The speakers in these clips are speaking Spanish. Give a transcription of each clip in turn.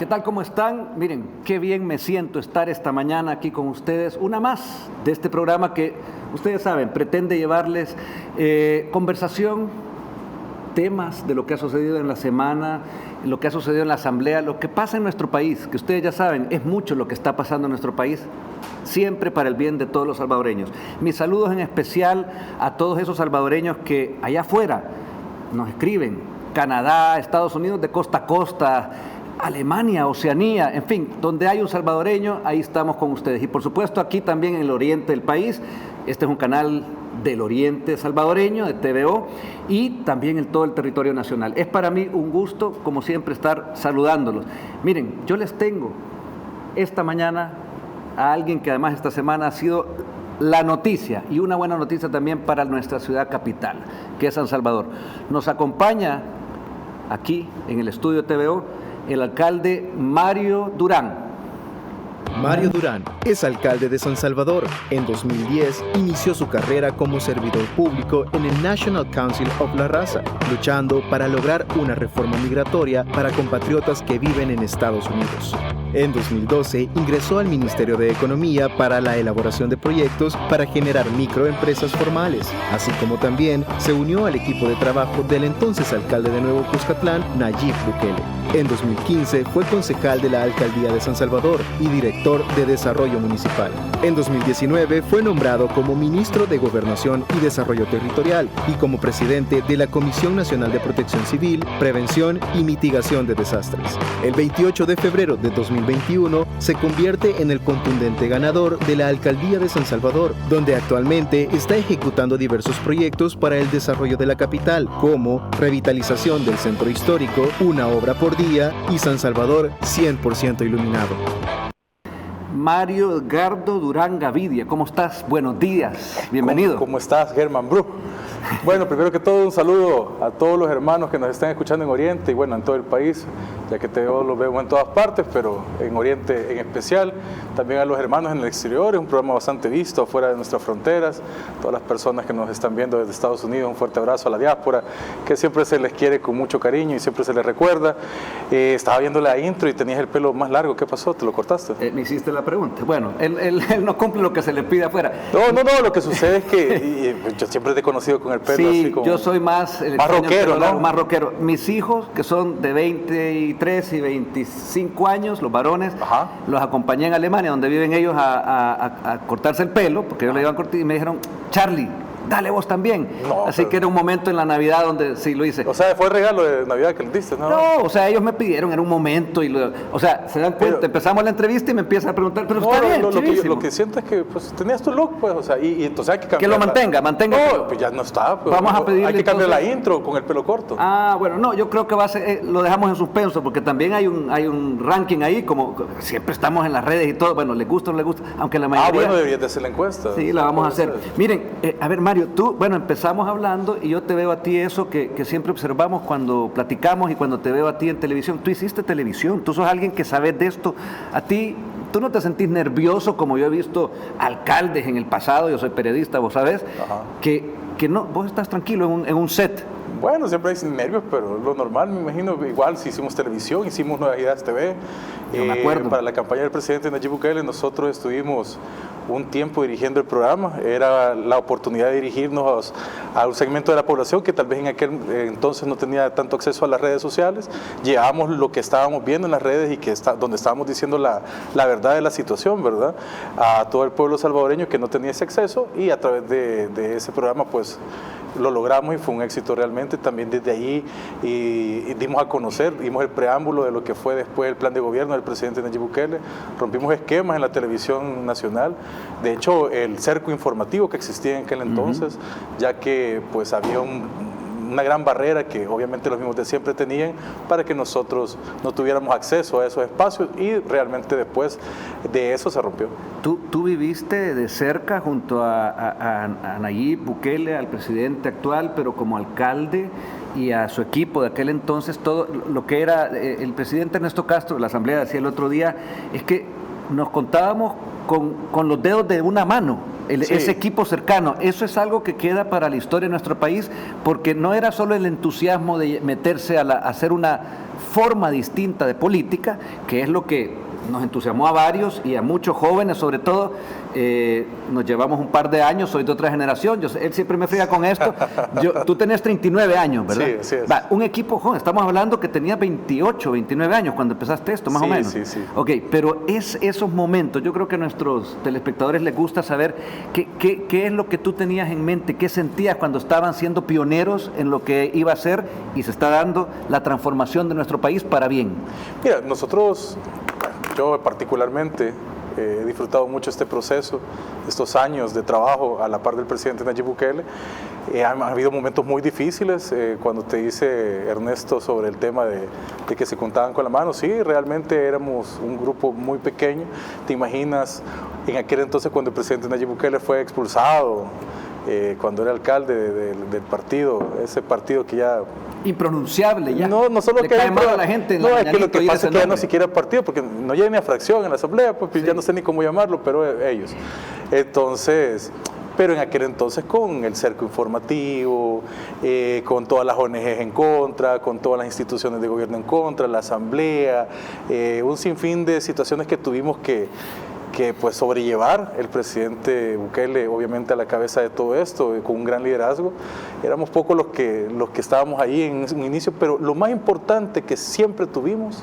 ¿Qué tal? ¿Cómo están? Miren, qué bien me siento estar esta mañana aquí con ustedes. Una más de este programa que, ustedes saben, pretende llevarles conversación, temas de lo que ha sucedido en la semana, lo que ha sucedido en la Asamblea, lo que pasa en nuestro país, que ustedes ya saben, es mucho lo que está pasando en nuestro país, siempre para el bien de todos los salvadoreños. Mis saludos en especial a todos esos salvadoreños que allá afuera nos escriben, Canadá, Estados Unidos de costa a costa, Alemania, Oceanía, en fin, donde hay un salvadoreño, ahí estamos con ustedes. Y por supuesto aquí también en el oriente del país, este es un canal del oriente salvadoreño, de TVO, y también en todo el territorio nacional. Es para mí un gusto, como siempre, estar saludándolos. Miren, yo les tengo esta mañana a alguien que además esta semana ha sido la noticia, y una buena noticia también para nuestra ciudad capital, que es San Salvador. Nos acompaña aquí en el estudio TVO el alcalde Mario Durán. Mario Durán es alcalde de San Salvador. En 2010 inició su carrera como servidor público en el National Council of La Raza, luchando para lograr una reforma migratoria para compatriotas que viven en Estados Unidos. En 2012 ingresó al Ministerio de Economía para la elaboración de proyectos para generar microempresas formales, así como también se unió al equipo de trabajo del entonces alcalde de Nuevo Cuscatlán, Nayib Bukele. En 2015 fue concejal de la Alcaldía de San Salvador y director de Desarrollo Municipal. En 2019 fue nombrado como ministro de Gobernación y Desarrollo Territorial y como presidente de la Comisión Nacional de Protección Civil, Prevención y Mitigación de Desastres. El 28 de febrero de 2021 se convierte en el contundente ganador de la Alcaldía de San Salvador, donde actualmente está ejecutando diversos proyectos para el desarrollo de la capital, como revitalización del centro histórico, una obra por día y San Salvador 100% iluminado. Mario Edgardo Durán Gavidia, ¿cómo estás? Buenos días, bienvenido. ¿Cómo estás, Germán Bru? Bueno, primero que todo un saludo a todos los hermanos que nos están escuchando en Oriente y bueno, en todo el país, ya que los vemos en todas partes, pero en Oriente en especial. También a los hermanos en el exterior, es un programa bastante visto afuera de nuestras fronteras. Todas las personas que nos están viendo desde Estados Unidos, un fuerte abrazo a la diáspora, que siempre se les quiere con mucho cariño y siempre se les recuerda. Estaba viendo la intro y tenías el pelo más largo, ¿qué pasó? ¿Te lo cortaste? Me hiciste la pregunta. Bueno, él no cumple lo que se le pide afuera. No, lo que sucede es que yo siempre te he conocido con el pelo sí, así como... yo soy más rockero, ¿no? Más rockero. Mis hijos, que son de 23 y 25 años, los varones, Ajá. Los acompañé en Alemania, donde viven ellos a cortarse el pelo, porque ellos le iban a cortar y me dijeron, Charlie, dale vos también. No, así que era un momento en la Navidad donde sí lo hice. O sea, fue el regalo de Navidad que le diste, ¿no? No, o sea, ellos me pidieron, era un momento, o sea, se dan cuenta, empezamos la entrevista y me empiezan a preguntar, pero está bien, lo que siento es que pues tenías tu look, pues, o sea, y entonces hay que cambiar. Que lo mantenga. No, pues ya no está. Pues, vamos a pedirle hay que cambiar entonces la intro con el pelo corto. Ah, bueno, no, yo creo que va a ser, lo dejamos en suspenso, porque también hay un ranking ahí, como siempre estamos en las redes y todo, bueno, les gusta o no les gusta, aunque la mayoría... Bueno, deberías de hacer la encuesta. Sí, la vamos a hacer. Miren, a ver, Mario, tú, bueno, empezamos hablando y yo te veo a ti eso que siempre observamos cuando platicamos y cuando te veo a ti en televisión. Tú hiciste televisión, tú sos alguien que sabes de esto. A ti, ¿tú no te sentís nervioso como yo he visto alcaldes en el pasado? Yo soy periodista, vos sabés, que no, vos estás tranquilo en un set. Bueno, siempre hay nervios, pero lo normal, me imagino, igual si hicimos televisión, hicimos Nuevas Ideas TV. Yo me acuerdo. Para la campaña del presidente Nayib Bukele, nosotros estuvimos un tiempo dirigiendo el programa. Era la oportunidad de dirigirnos a un segmento de la población que tal vez en aquel entonces no tenía tanto acceso a las redes sociales. Llevábamos lo que estábamos viendo en las redes y donde estábamos diciendo la verdad de la situación, ¿verdad? A todo el pueblo salvadoreño que no tenía ese acceso, y a través de ese programa pues lo logramos y fue un éxito realmente. También desde ahí y dimos a conocer, dimos el preámbulo de lo que fue después el plan de gobierno del presidente Nayib Bukele. Rompimos esquemas en la televisión nacional. De hecho, el cerco informativo que existía en aquel entonces, ya que pues había una gran barrera que obviamente los mismos de siempre tenían para que nosotros no tuviéramos acceso a esos espacios, y realmente después de eso se rompió. Tú viviste de cerca junto a Nayib Bukele, al presidente actual, pero como alcalde, y a su equipo de aquel entonces, todo lo que era el presidente Ernesto Castro, de la Asamblea, decía el otro día, es que nos contábamos con los dedos de una mano, Sí. ese equipo cercano. Eso es algo que queda para la historia de nuestro país, porque no era solo el entusiasmo de meterse a hacer una forma distinta de política, que es lo que nos entusiasmó a varios y a muchos jóvenes, sobre todo. Nos llevamos un par de años, soy de otra generación, él siempre me fría con esto. Tú tenés 39 años, ¿verdad? Sí, sí es. Un equipo joven, estamos hablando que tenía 28, 29 años cuando empezaste esto, más o menos. Sí, sí. Ok, pero esos momentos, yo creo que a nuestros telespectadores les gusta saber qué es lo que tú tenías en mente, qué sentías cuando estaban siendo pioneros en lo que iba a ser y se está dando la transformación de nuestro país para bien. Mira, nosotros, yo particularmente, he disfrutado mucho este proceso, estos años de trabajo a la par del presidente Nayib Bukele. Han habido momentos muy difíciles, cuando te dice Ernesto sobre el tema de que se contaban con la mano. Sí, realmente éramos un grupo muy pequeño. ¿Te imaginas en aquel entonces cuando el presidente Nayib Bukele fue expulsado, cuando era alcalde del partido, ese partido que ya... impronunciable ya. No solo le que cae mal a la gente. No, es que lo que pasa es que ya no se siquiera partido, porque no llega ni a fracción en la asamblea, pues sí. Ya no sé ni cómo llamarlo, pero ellos. Entonces, pero en aquel entonces con el cerco informativo, con todas las ONGs en contra, con todas las instituciones de gobierno en contra, la asamblea, un sinfín de situaciones que tuvimos que pues sobrellevar. El presidente Bukele obviamente a la cabeza de todo esto, con un gran liderazgo. Éramos pocos los que estábamos ahí en un inicio, pero lo más importante que siempre tuvimos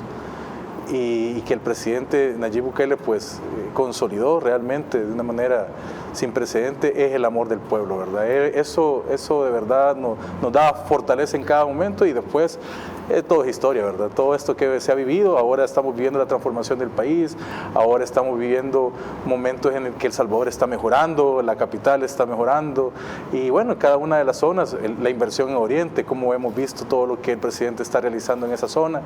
y que el presidente Nayib Bukele pues consolidó realmente de una manera sin precedente es el amor del pueblo, ¿verdad? Eso de verdad nos da fortaleza en cada momento, y después todo es historia, ¿verdad? Todo esto que se ha vivido, ahora estamos viviendo la transformación del país, ahora estamos viviendo momentos en el que El Salvador está mejorando, la capital está mejorando, y bueno, cada una de las zonas, la inversión en Oriente, como hemos visto todo lo que el presidente está realizando en esa zona,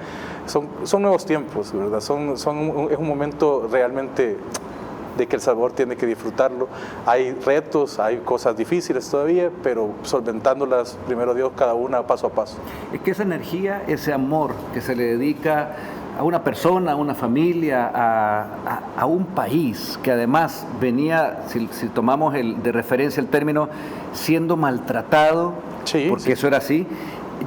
son nuevos tiempos, ¿verdad? Es un momento realmente de que El Salvador tiene que disfrutarlo. Hay retos, hay cosas difíciles todavía, pero solventándolas, primero Dios, cada una paso a paso. Es que esa energía, ese amor que se le dedica a una persona, a una familia, a un país que además venía, si tomamos de referencia el término, siendo maltratado, sí, porque sí. Eso era así.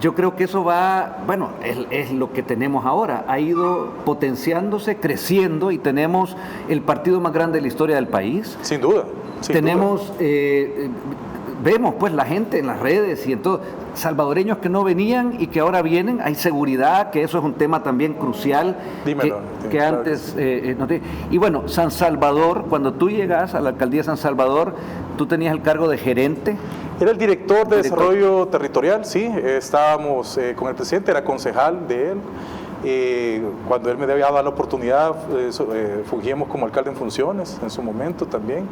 Yo creo que eso va, bueno, es lo que tenemos ahora, ha ido potenciándose, creciendo, y tenemos el partido más grande de la historia del país. Sin duda. Tenemos, vemos pues la gente en las redes y en todo, salvadoreños que no venían y que ahora vienen, hay seguridad, que eso es un tema también crucial. Dímelo. Que claro antes que no te... Y bueno, San Salvador, cuando tú llegas a la alcaldía de San Salvador, tú tenías el cargo de gerente. Era el director de desarrollo territorial, sí, estábamos con el presidente, era concejal de él. Cuando él me había dado la oportunidad, fungíamos como alcalde en funciones en su momento también.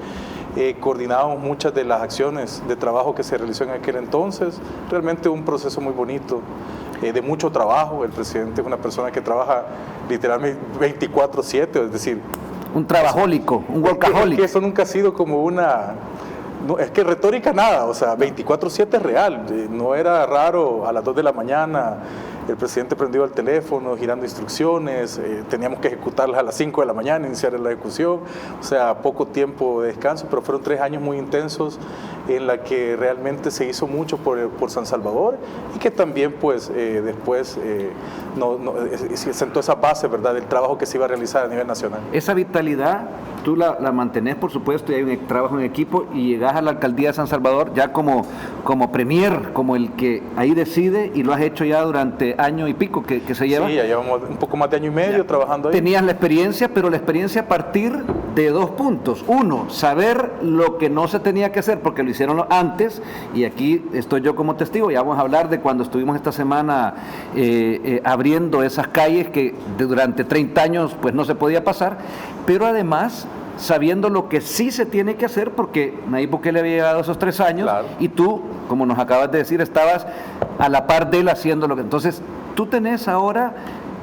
Coordinábamos muchas de las acciones de trabajo que se realizó en aquel entonces. Realmente un proceso muy bonito, de mucho trabajo. El presidente es una persona que trabaja literalmente 24/7, es decir... un trabajólico, un workaholic. Es que eso nunca ha sido como una... No, es que retórica nada, o sea, 24/7 es real. No era raro a las 2 de la mañana el presidente prendió el teléfono girando instrucciones, teníamos que ejecutarlas a las 5 de la mañana, iniciar la ejecución, o sea, poco tiempo de descanso, pero fueron 3 años muy intensos en la que realmente se hizo mucho por San Salvador, y que también pues después sentó esa base, ¿verdad?, del trabajo que se iba a realizar a nivel nacional. Esa vitalidad tú la mantenés, por supuesto, y hay un trabajo en equipo, y llegás a la alcaldía de San Salvador ya como premier, como el que ahí decide, y lo has hecho ya durante año y pico que se lleva. Sí, ya llevamos un poco más de año y medio ya trabajando ahí. Tenías la experiencia, pero la experiencia a partir de 2 puntos. Uno, saber lo que no se tenía que hacer porque lo hicieron antes, y aquí estoy yo como testigo. Ya vamos a hablar de cuando estuvimos esta semana abriendo esas calles que durante 30 años pues no se podía pasar, pero además sabiendo lo que sí se tiene que hacer, porque Nayib Bukele había llegado esos 3 años, claro, y tú, como nos acabas de decir, estabas a la par de él haciendo lo que... Entonces, tú tenés ahora,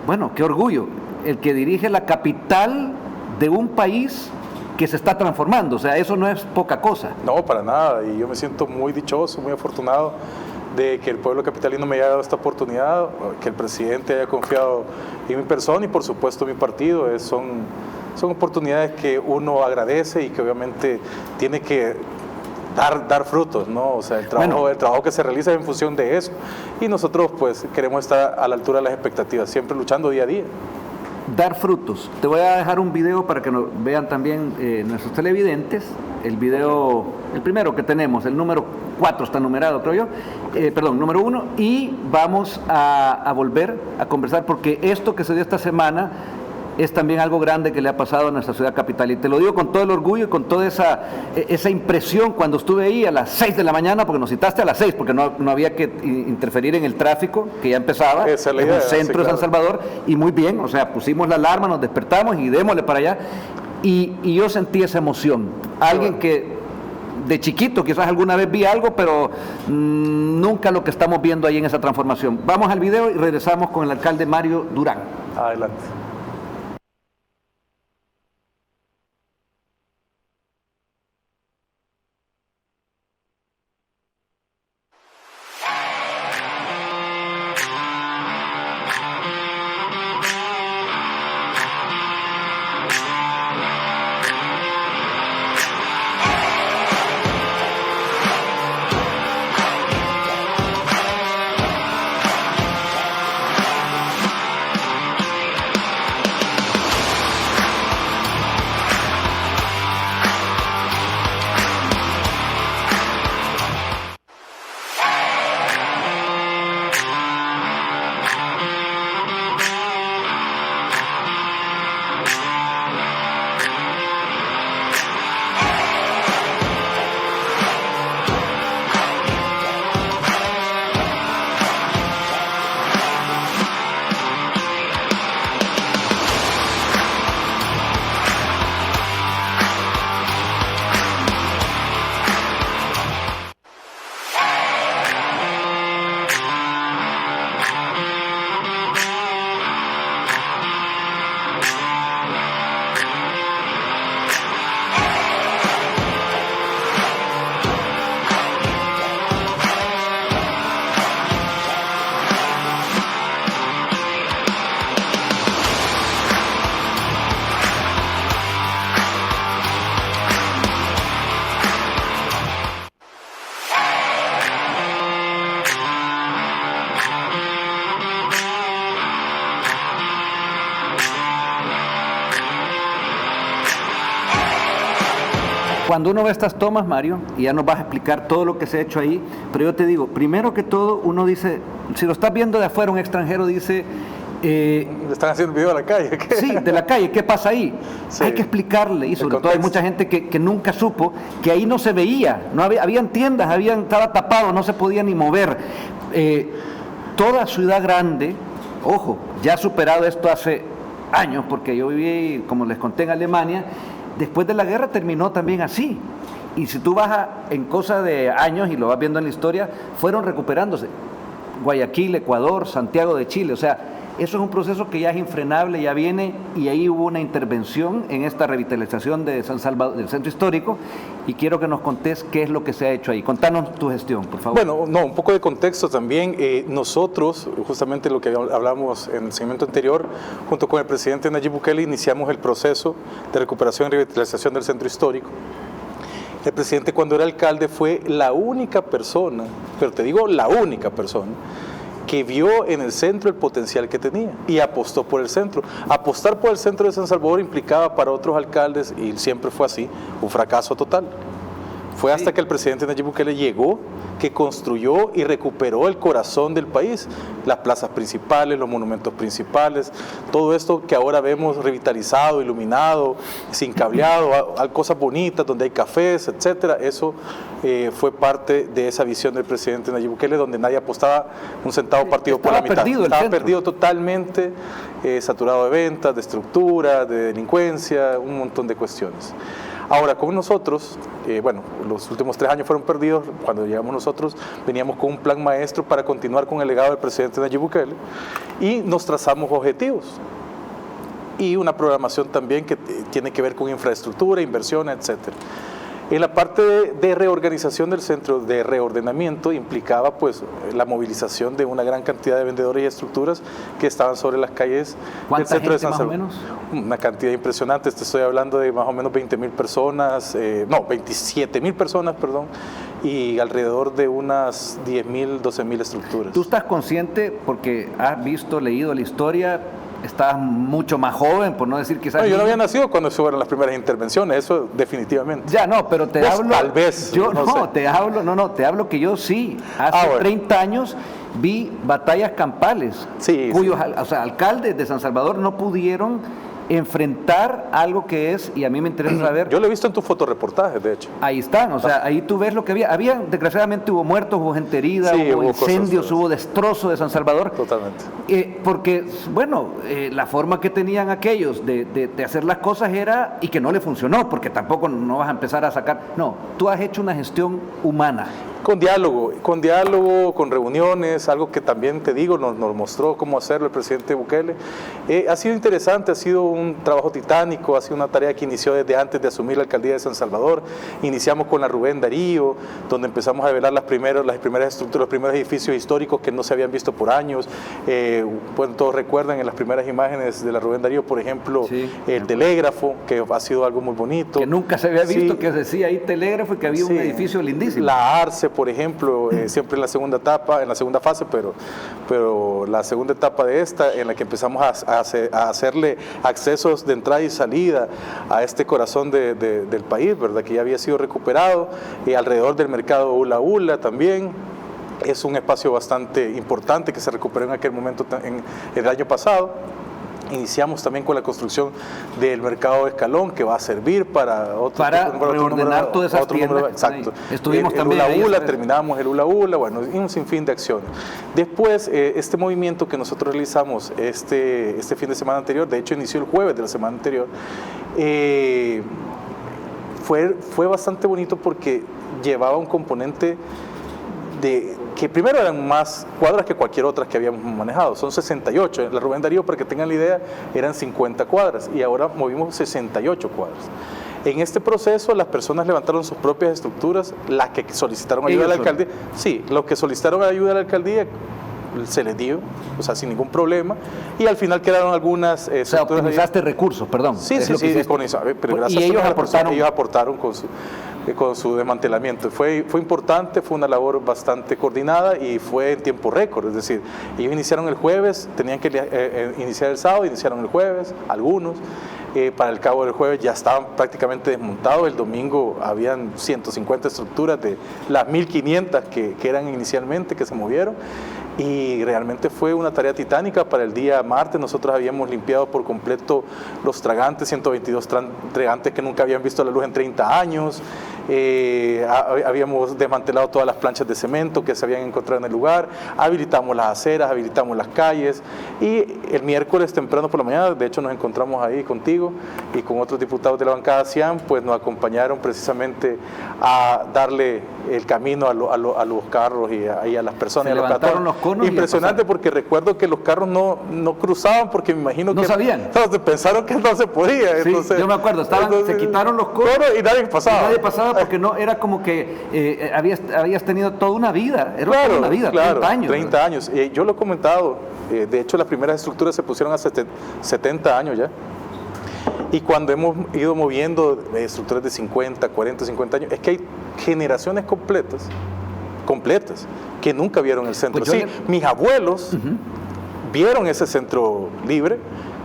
bueno, qué orgullo, el que dirige la capital de un país que se está transformando, o sea, eso no es poca cosa. No, para nada, y yo me siento muy dichoso, muy afortunado de que el pueblo capitalino me haya dado esta oportunidad, que el presidente haya confiado en mi persona y por supuesto mi partido. son oportunidades que uno agradece y que obviamente tiene que dar frutos, ¿no? O sea, el trabajo que se realiza es en función de eso, y nosotros pues queremos estar a la altura de las expectativas, siempre luchando día a día. Dar frutos. Te voy a dejar un video para que nos vean también nuestros televidentes. El video, el primero que tenemos, el número 4 está numerado, creo yo. Perdón, número 1. Y vamos a volver a conversar, porque esto que se dio esta semana es también algo grande que le ha pasado a nuestra ciudad capital. Y te lo digo con todo el orgullo y con toda esa impresión cuando estuve ahí a las 6 de la mañana, porque nos citaste a las 6, porque no había que interferir en el tráfico, que ya empezaba, en el centro de San Salvador, y muy bien, o sea, pusimos la alarma, nos despertamos y démosle para allá. Y yo sentí esa emoción. Alguien que de chiquito quizás alguna vez vi algo, pero nunca lo que estamos viendo ahí en esa transformación. Vamos al video y regresamos con el alcalde Mario Durán. Adelante. Cuando uno ve estas tomas, Mario, y ya nos vas a explicar todo lo que se ha hecho ahí, pero yo te digo, primero que todo, uno dice, si lo estás viendo de afuera, un extranjero dice... ¿Le están haciendo video a la calle? ¿Qué? Sí, de la calle, ¿qué pasa ahí? Sí. Hay que explicarle, y sobre todo hay mucha gente que nunca supo que ahí no se veía, no habían tiendas, estaba tapado, no se podía ni mover. Toda ciudad grande, ojo, ya ha superado esto hace años, porque yo viví, como les conté, en Alemania. Después de la guerra terminó también así. Y si tú vas en cosa de años, y lo vas viendo en la historia, fueron recuperándose. Guayaquil, Ecuador, Santiago de Chile. O sea, eso es un proceso que ya es infrenable, ya viene, y ahí hubo una intervención en esta revitalización de San Salvador, del centro histórico, y quiero que nos contés qué es lo que se ha hecho ahí. Contanos tu gestión, por favor. Bueno, un poco de contexto también. Nosotros, justamente lo que hablamos en el segmento anterior, junto con el presidente Nayib Bukele, iniciamos el proceso de recuperación y revitalización del centro histórico. El presidente, cuando era alcalde, fue la única persona, pero te digo la única persona, que vio en el centro el potencial que tenía y apostó por el centro. Apostar por el centro de San Salvador implicaba para otros alcaldes, y siempre fue así, un fracaso total. Fue hasta que el presidente Nayib Bukele llegó que construyó y recuperó el corazón del país, las plazas principales, los monumentos principales, todo esto que ahora vemos revitalizado, iluminado, sin cableado, cosas bonitas donde hay cafés, etcétera. Eso fue parte de esa visión del presidente Nayib Bukele, donde nadie apostaba un centavo partido por la mitad. Estaba perdido totalmente, saturado de ventas, de estructura, de delincuencia, un montón de cuestiones. Ahora, con nosotros, los últimos 3 años fueron perdidos. Cuando llegamos nosotros, veníamos con un plan maestro para continuar con el legado del presidente Nayib Bukele, y nos trazamos objetivos y una programación también que tiene que ver con infraestructura, inversión, etcétera. En la parte de reorganización del centro, de reordenamiento, implicaba pues la movilización de una gran cantidad de vendedores y estructuras que estaban sobre las calles del centro de San Salvador. ¿Cuánta gente más o menos? Una cantidad impresionante, te estoy hablando de más o menos 20,000 personas, 27,000 personas, perdón, y alrededor de unas 10,000, 12,000 estructuras. ¿Tú estás consciente, porque has visto, leído la historia, estás mucho más joven, por no decir quizás... No, yo no había nacido cuando fueron las primeras intervenciones, eso definitivamente. Ya, no, pero te hablo... Tal vez. Yo no no, sé. te hablo que yo sí, hace bueno. 30 años vi batallas campales, Sí, cuyos alcaldes de San Salvador no pudieron enfrentar algo que es, y a mí me interesa saber... Yo lo he visto en tus fotoreportajes, de hecho. Ahí están, o sea, ahí tú ves lo que había. Desgraciadamente hubo muertos, hubo gente herida, Sí, hubo incendios, cosas. hubo destrozo de San Salvador. Totalmente. Porque, bueno, la forma que tenían aquellos de hacer las cosas era, y que no le funcionó, porque tampoco no vas a empezar a sacar... No, tú has hecho una gestión humana. Con diálogo, con reuniones, algo que también te digo, nos mostró cómo hacerlo el presidente Bukele. Ha sido interesante, ha sido un trabajo titánico, ha sido una tarea que inició desde antes de asumir la alcaldía de San Salvador. Iniciamos con la Rubén Darío, donde empezamos a develar las primeras estructuras, los primeros edificios históricos que no se habían visto por años. Pues todos recuerdan en las primeras imágenes de la Rubén Darío, por ejemplo, sí, el telégrafo, que ha sido algo muy bonito. Que nunca se había visto, Sí. que decía ahí telégrafo y que había un edificio lindísimo. La Arce, por ejemplo, siempre en la segunda fase, pero la segunda etapa de esta, en la que empezamos a hacerle accesos de entrada y salida a este corazón del país, ¿verdad? Que ya había sido recuperado, alrededor del mercado Ula Ula también. Es un espacio bastante importante que se recuperó en aquel momento, en el año pasado. Iniciamos también con la construcción del mercado Escalón, que va a servir para reordenar todas esas tiendas. Exacto. Estuvimos el también Ula ahí, Ula, terminamos el Ula Ula, bueno, y un sinfín de acciones. Después, este movimiento que nosotros realizamos este fin de semana anterior, de hecho inició el jueves de la semana anterior, fue bastante bonito porque llevaba un componente que primero eran más cuadras que cualquier otra que habíamos manejado, son 68, la Rubén Darío, para que tengan la idea, eran 50 cuadras y ahora movimos 68 cuadras. En este proceso las personas levantaron sus propias estructuras, las que solicitaron ayuda a la alcaldía, sí, los que solicitaron ayuda a la alcaldía se les dio, o sea, sin ningún problema, y al final quedaron algunas estructuras. O sea, optimizaste recursos, perdón. Sí, pero gracias y ellos aportaron con su desmantelamiento. Fue importante, fue una labor bastante coordinada y fue en tiempo récord, es decir, ellos iniciaron el jueves, tenían que iniciar el sábado, iniciaron el jueves, algunos, para el cabo del jueves ya estaban prácticamente desmontados, el domingo habían 150 estructuras de las 1,500 que eran inicialmente, que se movieron, y realmente fue una tarea titánica. Para el día martes nosotros habíamos limpiado por completo los tragantes, 122 tragantes que nunca habían visto la luz en 30 años, habíamos desmantelado todas las planchas de cemento que se habían encontrado en el lugar, habilitamos las aceras, habilitamos las calles, y el miércoles temprano por la mañana, de hecho nos encontramos ahí contigo y con otros diputados de la bancada CIAN, pues nos acompañaron precisamente a darle el camino a los carros y a las personas. Se levantaron los conos. Impresionante, porque recuerdo que los carros no cruzaban, porque me imagino que... No sabían. Entonces pensaron que no se podía. Sí, entonces, yo me acuerdo, se quitaron los conos y nadie pasaba. Nadie pasaba porque no, era como que habías tenido toda una vida, toda una vida, 30 años. 30 años. Yo lo he comentado, de hecho las primeras estructuras se pusieron hace 70 años ya. Y cuando hemos ido moviendo estructuras de 50, 40, 50 años, es que hay generaciones completas, que nunca vieron el centro. Pues mis abuelos vieron ese centro libre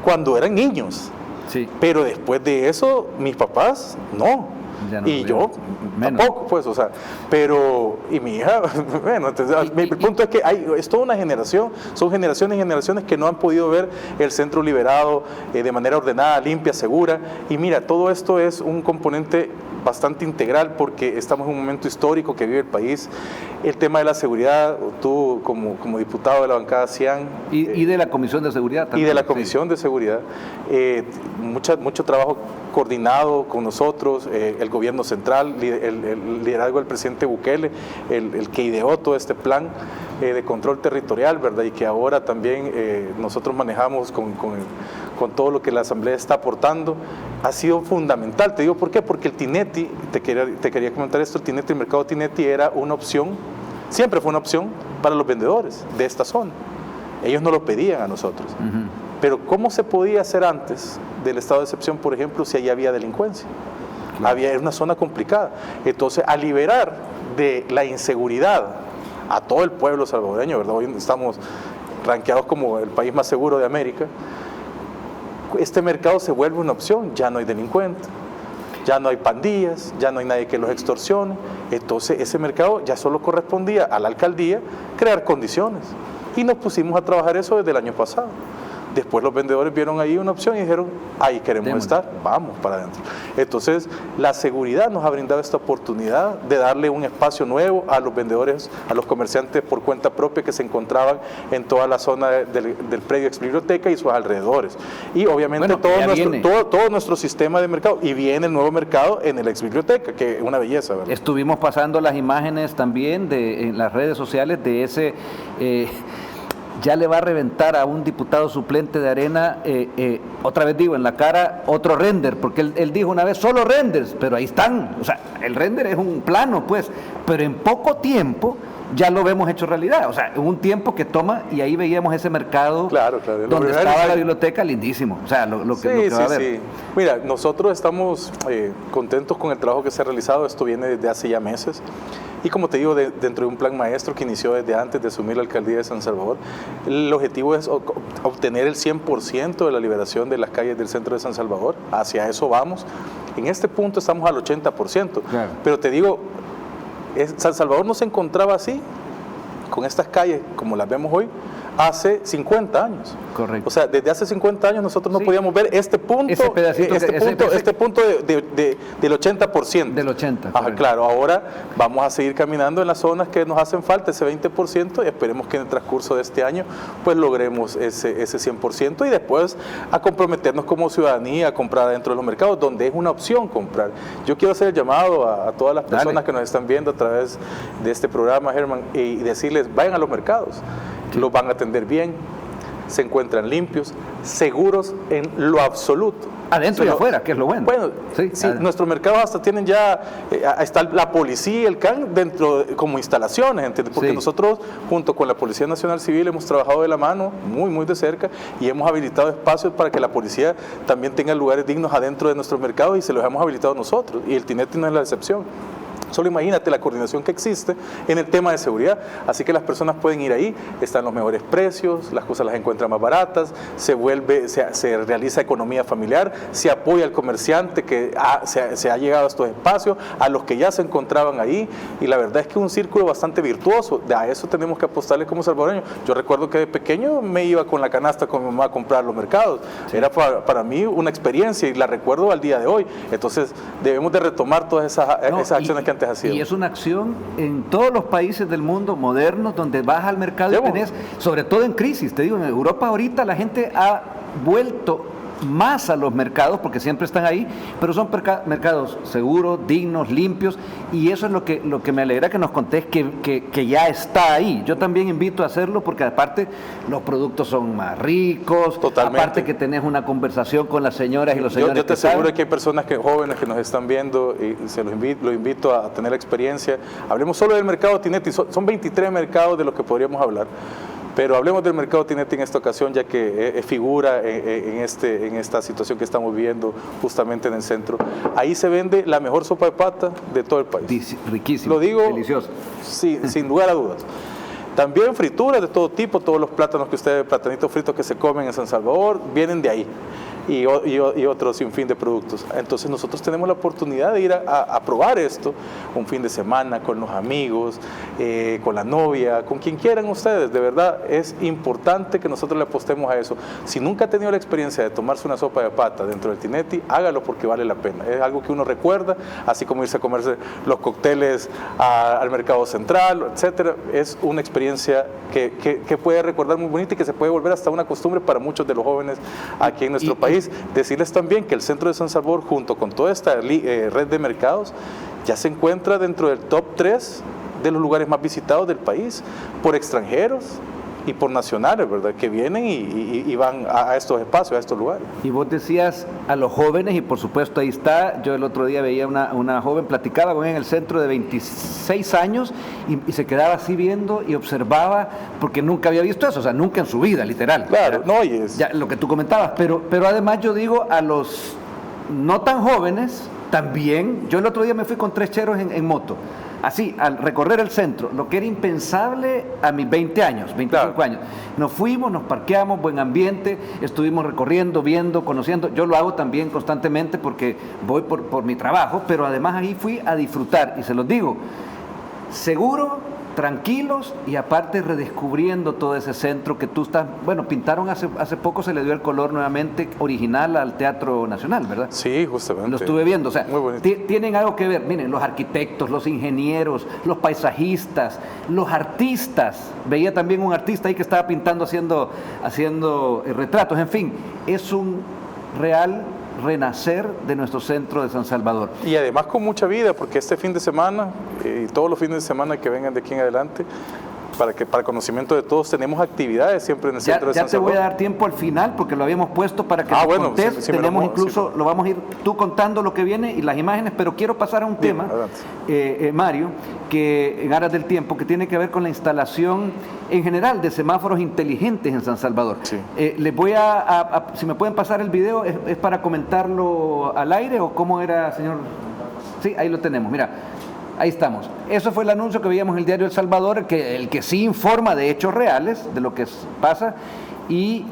cuando eran niños. Sí. Pero después de eso, mis papás no. Y yo tampoco, pues, o sea, pero, y mi hija, bueno, entonces, el punto es que es toda una generación, son generaciones y generaciones que no han podido ver el centro liberado de manera ordenada, limpia, segura, y mira, todo esto es un componente bastante integral porque estamos en un momento histórico que vive el país. El tema de la seguridad, tú como diputado de la bancada CIAN... Y de la Comisión de Seguridad también. Y de la Comisión de Seguridad, mucho trabajo coordinado con nosotros, el gobierno central, el liderazgo del presidente Bukele, el que ideó todo este plan de control territorial, ¿verdad? Y que ahora también nosotros manejamos con todo lo que la Asamblea está aportando, ha sido fundamental. Te digo por qué, porque el Tineti, te quería comentar esto, el mercado Tineti era una opción, siempre fue una opción para los vendedores de esta zona. Ellos no lo pedían a nosotros. Pero ¿cómo se podía hacer antes del estado de excepción, por ejemplo, si allí había delincuencia? Claro. Era una zona complicada. Entonces, al liberar de la inseguridad a todo el pueblo salvadoreño, ¿verdad? Hoy estamos rankeados como el país más seguro de América. Este mercado se vuelve una opción, ya no hay delincuentes, ya no hay pandillas, ya no hay nadie que los extorsione. Entonces, ese mercado ya solo correspondía a la alcaldía crear condiciones. Y nos pusimos a trabajar eso desde el año pasado. Después los vendedores vieron ahí una opción y dijeron, ahí queremos estar, vamos para adentro. Entonces, la seguridad nos ha brindado esta oportunidad de darle un espacio nuevo a los vendedores, a los comerciantes por cuenta propia que se encontraban en toda la zona del predio ex biblioteca y sus alrededores. Y obviamente todo nuestro sistema de mercado. Y viene el nuevo mercado en el ex biblioteca, que es una belleza, ¿verdad? Estuvimos pasando las imágenes también en las redes sociales de ese... ya le va a reventar a un diputado suplente de Arena, otra vez digo, en la cara otro render, porque él dijo una vez solo renders, pero ahí están, o sea, el render es un plano, pues, pero en poco tiempo ya lo vemos hecho realidad, o sea, en un tiempo que toma, y ahí veíamos ese mercado donde estaba la biblioteca, lindísimo, o sea, lo que va a ver. Sí. Mira, nosotros estamos contentos con el trabajo que se ha realizado, esto viene desde hace ya meses. Y como te digo, dentro de un plan maestro que inició desde antes de asumir la alcaldía de San Salvador, el objetivo es obtener el 100% de la liberación de las calles del centro de San Salvador. Hacia eso vamos. En este punto estamos al 80%. Claro. Pero te digo, San Salvador no se encontraba así, con estas calles como las vemos hoy, hace 50 años. Correcto. O sea, desde hace 50 años nosotros no podíamos ver este punto, este punto del 80%. Del 80%. Ajá, claro, ahora vamos a seguir caminando en las zonas que nos hacen falta, ese 20%, y esperemos que en el transcurso de este año pues logremos ese 100% y después a comprometernos como ciudadanía a comprar dentro de los mercados, donde es una opción comprar. Yo quiero hacer el llamado a todas las personas que nos están viendo a través de este programa, Germán, y decirles, vayan a los mercados. Los van a atender bien, se encuentran limpios, seguros en lo absoluto. Adentro y afuera, que es lo bueno. Bueno, sí, nuestros mercados hasta tienen ya, está la policía y el CAN dentro como instalaciones, ¿entiendes? Porque nosotros, junto con la Policía Nacional Civil, hemos trabajado de la mano, muy de cerca, y hemos habilitado espacios para que la policía también tenga lugares dignos adentro de nuestros mercados, y se los hemos habilitado nosotros, y el Tineti no es la excepción. Solo imagínate la coordinación que existe en el tema de seguridad, así que las personas pueden ir ahí, están los mejores precios, las cosas las encuentran más baratas, se realiza economía familiar, se apoya al comerciante que se ha llegado a estos espacios, a los que ya se encontraban ahí, y la verdad es que es un círculo bastante virtuoso, a eso tenemos que apostarle como salvadoreños. Yo recuerdo que de pequeño me iba con la canasta con mi mamá a comprar los mercados, era para mí una experiencia y la recuerdo al día de hoy, entonces debemos de retomar todas esas acciones que antes hacíamos. Y es una acción en todos los países del mundo modernos donde vas al mercado y tenés, sobre todo en crisis, te digo, en Europa ahorita la gente ha vuelto más a los mercados porque siempre están ahí, pero son mercados seguros, dignos, limpios, y eso es lo que me alegra que nos contés que ya está ahí. Yo también invito a hacerlo porque aparte los productos son más ricos. Totalmente. Aparte que tenés una conversación con las señoras y los señores. Yo te aseguro que hay personas jóvenes que nos están viendo y los invito a tener la experiencia. Hablemos solo del mercado Tineti, son 23 mercados de los que podríamos hablar. Pero hablemos del mercado Tineti en esta ocasión, ya que figura en esta situación que estamos viviendo justamente en el centro. Ahí se vende la mejor sopa de pata de todo el país. Riquísimo, lo digo, delicioso. Sí, sin lugar a dudas. También frituras de todo tipo, todos los plátanos platanitos fritos que se comen en San Salvador, vienen de ahí. Y otros sinfín de productos. Entonces nosotros tenemos la oportunidad de ir a probar esto un fin de semana con los amigos, con la novia, con quien quieran ustedes. De verdad es importante que nosotros le apostemos a eso. Si nunca ha tenido la experiencia de tomarse una sopa de pata dentro del Tineti, hágalo porque vale la pena. Es algo que uno recuerda, así como irse a comerse los cócteles al mercado central, etcétera. Es una experiencia que puede recordar muy bonita y que se puede volver hasta una costumbre para muchos de los jóvenes aquí en nuestro país. país. Decirles también que el centro de San Salvador, junto con toda esta red de mercados, ya se encuentra dentro del top 3 de los lugares más visitados del país, por extranjeros y por nacionales, ¿verdad? Que vienen y van a estos espacios, a estos lugares. Y vos decías a los jóvenes, y por supuesto ahí está, yo el otro día veía una joven, platicaba con ella en el centro de 26 años y se quedaba así viendo y observaba, porque nunca había visto eso, o sea, nunca en su vida, literal. Claro, no, y es... Ya, lo que tú comentabas, pero además yo digo a los no tan jóvenes, también, yo el otro día me fui con 3 cheros en moto, así, al recorrer el centro, lo que era impensable a mis 20 años, 25 años. Nos fuimos, nos parqueamos, buen ambiente, estuvimos recorriendo, viendo, conociendo. Yo lo hago también constantemente porque voy por mi trabajo, pero además ahí fui a disfrutar, y se los digo, seguro, tranquilos, y aparte redescubriendo todo ese centro que tú estás, bueno, pintaron hace poco, se le dio el color nuevamente original al Teatro Nacional, ¿verdad? Sí, justamente. Lo estuve viendo, o sea, muy bonito. Tienen algo que ver, miren, los arquitectos, los ingenieros, los paisajistas, los artistas, veía también un artista ahí que estaba pintando, haciendo retratos, en fin, es un real renacer de nuestro centro de San Salvador. Y además con mucha vida, porque este fin de semana y todos los fines de semana que vengan de aquí en adelante, para conocimiento de todos, tenemos actividades siempre en el centro de San Salvador. Ya te voy a dar tiempo al final, porque lo habíamos puesto para que bueno, contés. sí, tenemos incluso, lo vamos a ir tú contando lo que viene y las imágenes, pero quiero pasar a un tema, Mario, que en aras del tiempo, que tiene que ver con la instalación en general de semáforos inteligentes en San Salvador. Sí. Les voy si me pueden pasar el video, ¿es para comentarlo al aire o cómo era, señor? Sí, ahí lo tenemos, mira. Ahí estamos. Eso fue el anuncio que veíamos en el diario El Salvador, el que sí informa de hechos reales, de lo que pasa, y